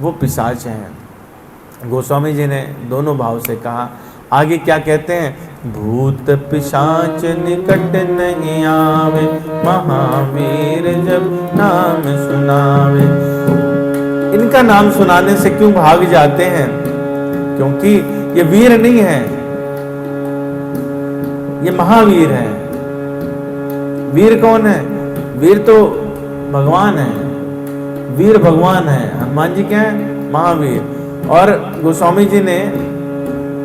वो पिशाच हैं। गोस्वामी जी ने दोनों भाव से कहा। आगे क्या कहते हैं, भूत पिशाच निकट नहीं आवे, महावीर जब नाम सुनावे। इनका नाम सुनाने से क्यों भाग जाते हैं, क्योंकि ये वीर नहीं है, ये महावीर है। वीर कौन है, वीर तो भगवान है, वीर भगवान है। हनुमान जी क्या है, महावीर। और गोस्वामी जी ने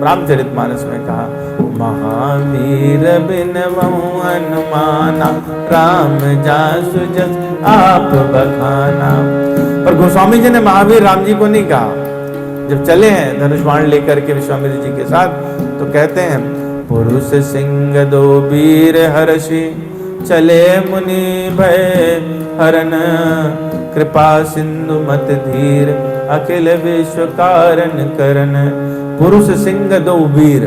रामचरितमानस में कहा, महावीर बिन बहु हनुमाना, राम जासु जस आप बखाना। पर गोस्वामी जी ने महावीर राम जी को नहीं कहा। जब चले हैं धनुष बाण लेकर के विश्वामित्र जी के साथ, तो कहते हैं, पुरुष सिंह दो वीर हर्षि, चले मुनि भय हरन, कृपा सिंधु मत धीर, अखिल विश्व कारण करन। पुरुष सिंह दो वीर।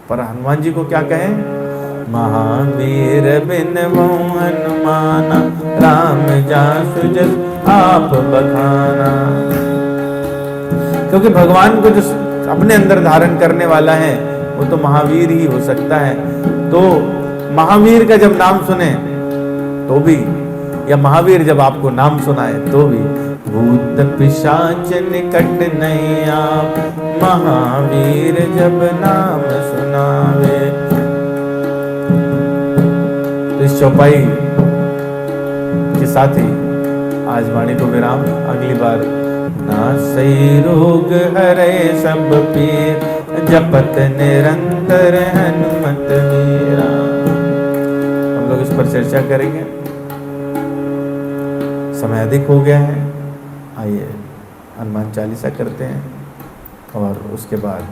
पर हनुमान जी को क्या कहें, महावीर बिन बहु हनुमाना, राम जासु जस आप बखाना। क्योंकि भगवान को जो अपने अंदर धारण करने वाला है वो तो महावीर ही हो सकता है। तो महावीर का जब नाम सुने तो भी, या महावीर जब आपको नाम सुनाए तो भी, भूत पिशाच निकट नहीं आप, महावीर जब नाम सुनावे। तो इस चौपाई के साथ ही आज वाणी को विराम। अगली बार नासई रोग हरे सब पीर, जपत निरंतर हनुमत वीरा। हम लोग इस पर चर्चा करेंगे। समय अधिक हो गया है, आइए हनुमान चालीसा करते हैं और उसके बाद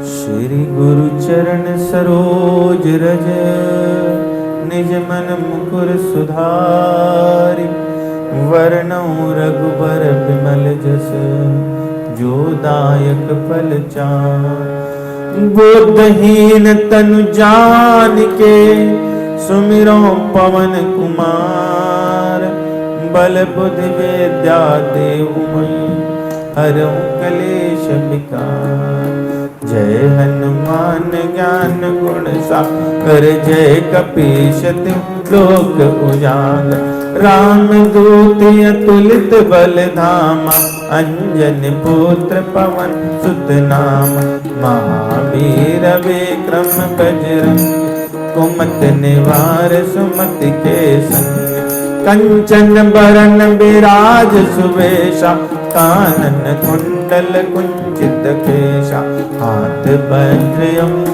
श्री गुरु चरण सरोज रज, निज मन मुकुर सुधारि, वर्णौ रघुबर बिमल जस, जो दायक फल चारि। बुद्धहीन तनु जानिके, सुमिरो पवन कुमार, बल बुद्धि विद्या देहु मोहि, हरऊ कलेश विकार। जय हनुमान ज्ञान गुण सागर, जय कपीश तिहुँ लोक उजागर। राम दूत अतुलित बल धामा, अंजनी पुत्र पवन सुत नामा। महावीर विक्रम बजरंगी, कुमति निवार सुमति के संग। कंचन बरन बिराज सुवेशा, कानन कुंडल कुंचित केशा। हाथ वज्र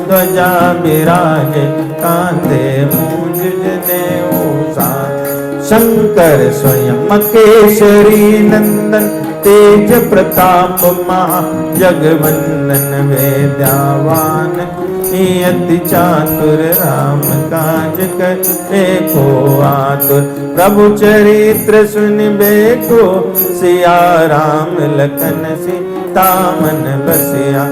ध्वजा बिराजे, कांधे मूंज जनेऊ साज। शंकर स्वयं केसरी नंदन, तेज प्रताप महा जगवंदन। विद्यावान अति चातुर, राम काज करे को आतुर। प्रभु चरित्र सुनिबे को, सिया राम लखन सीता मन बसिया।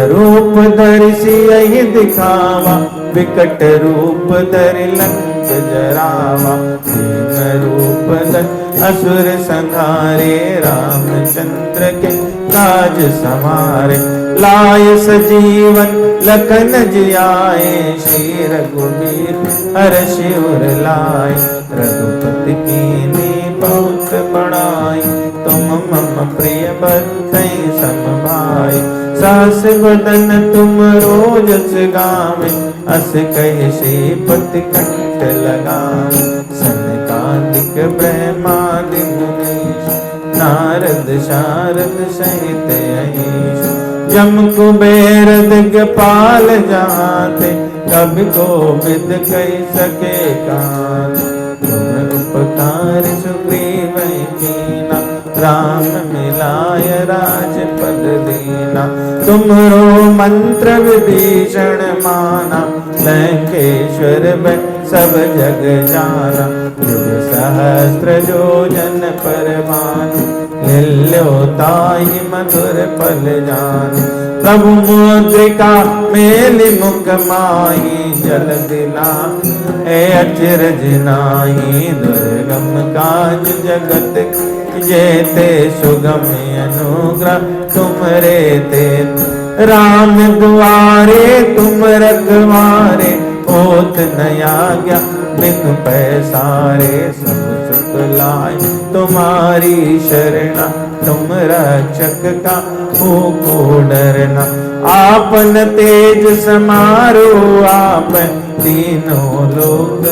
रूप धरि सियहि दिखावा, विकट रूप धरि लंक जरावा। भीम रूप धरि असुर संहारे, रामचंद्र के काज सवारे। लाय सजीवन लखन जियाए, श्री रघुवीर हर्षि उर लाए। रघुपति कीन्ही बहुत बड़ाई, तुम मम प्रिय भरतहि सम भाई। सहस बदन तुम रोजस गावें, अस कहि श्रीपति कंठ लगावें। सनकादिक ब्रह्मादि मुनीश, नारद शारद सहित अहीश। जम कुबेर दिगपाल जाते, कभी कोविद कहि सके कान। तुम उपकार सुग्रीव कीना, राम मिलाय राजपद दीना। तुम्हरो मंत्र विभीषण माना, लंकेश्वर में सब जग जाना। युग सहस्त्र जो जन पर भानु, लील्यो ताहि मधुर फल जानु। प्रभु मुद्रिका मेलि मुख माहि, जल दिलाए अचरज नाहि। दुर्गम काज जगत जेते, सुगम अनुग्रह तुमरे तेते। राम दुआरे तुम रखवारे, होत न आज्ञा बिनु पैसारे। सब सुख लाए तुम्हारी शरणा, तुम रक्षक का को डरना। आपन तेज समारो आप, तीनों लोक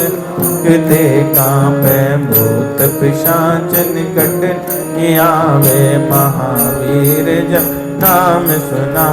कृते कांपे। भूत पिशाच निकट आवे, महावीर जब नाम सुना।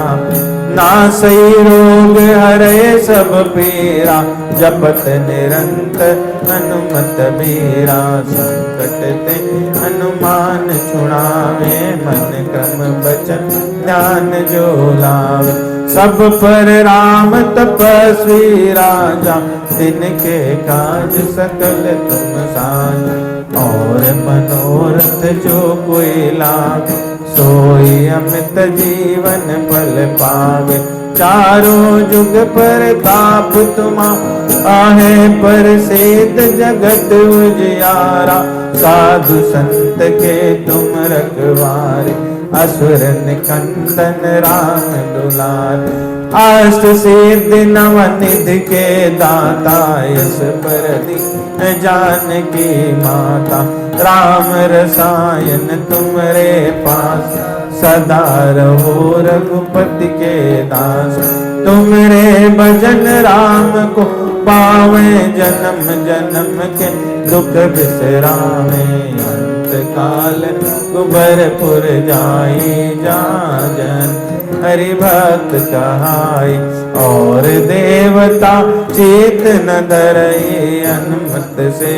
नासई रोग हरे सब पीरा, जपत निरंतर हनुमत बीरा। संकट ते हनुमान छुड़ावे, मन क्रम बचन ध्यान जो लावे। सब पर राम तपस्वी राजा, तिनके काज सकल तुम साजा। और मनोरथ जो कोई लागे, सोई अमित जीवन फल पावे। चारों जुग पर ताप तुम्हारा आहे, पर सिद्ध जगत उजियारा। साधु संत के तुम रखवारे, असुर निकंदन राम दुलारे। अष्ट सिद्धि नव निधि के दाता, यश पर दीन जानकी माता। राम रसायन तुमरे पास, सदा रहो रघुपति के दास। तुमरे भजन राम को पावे, जन्म जन्म के दुख बिसरावे। अंत काल कुबरपुर जाई, जाजन हरि भक्त कहाई। और देवता चेत न धरई, अनुमत से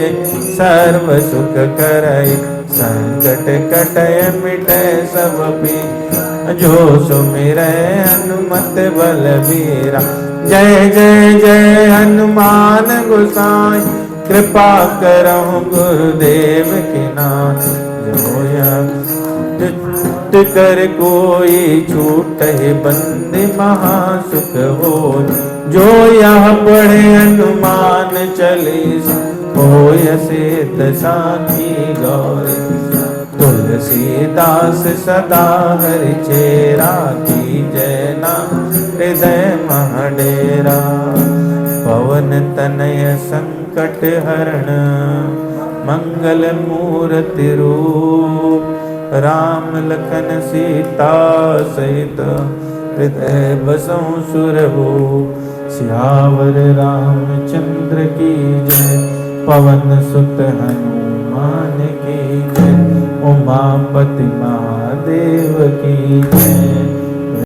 सर्व सुख करई। संकट कटय मिटय सब पीरा, जो सुमिरै हनुमत बलबीरा। जय जय जय हनुमान गोसाई, कृपा करो गुरुदेव के नाथ। जो दुष्ट कर कोई छूटे बंदे महासुख हो। जो यह पढ़े हनुमान चालीसा, होय सिद्ध साखी गौरी। तुलसीदास सदा हरि चेरा, कीजय नाम हृदय मह डेरा। पवन तनय संकट हरण, मंगल मूर्ति रूप। राम लखन सीता सहित, हृदय बसों सुरभूप। सियावर रामचंद्र की जय, पवन सुत हनुमान की जय। उमापति महादेव की जय।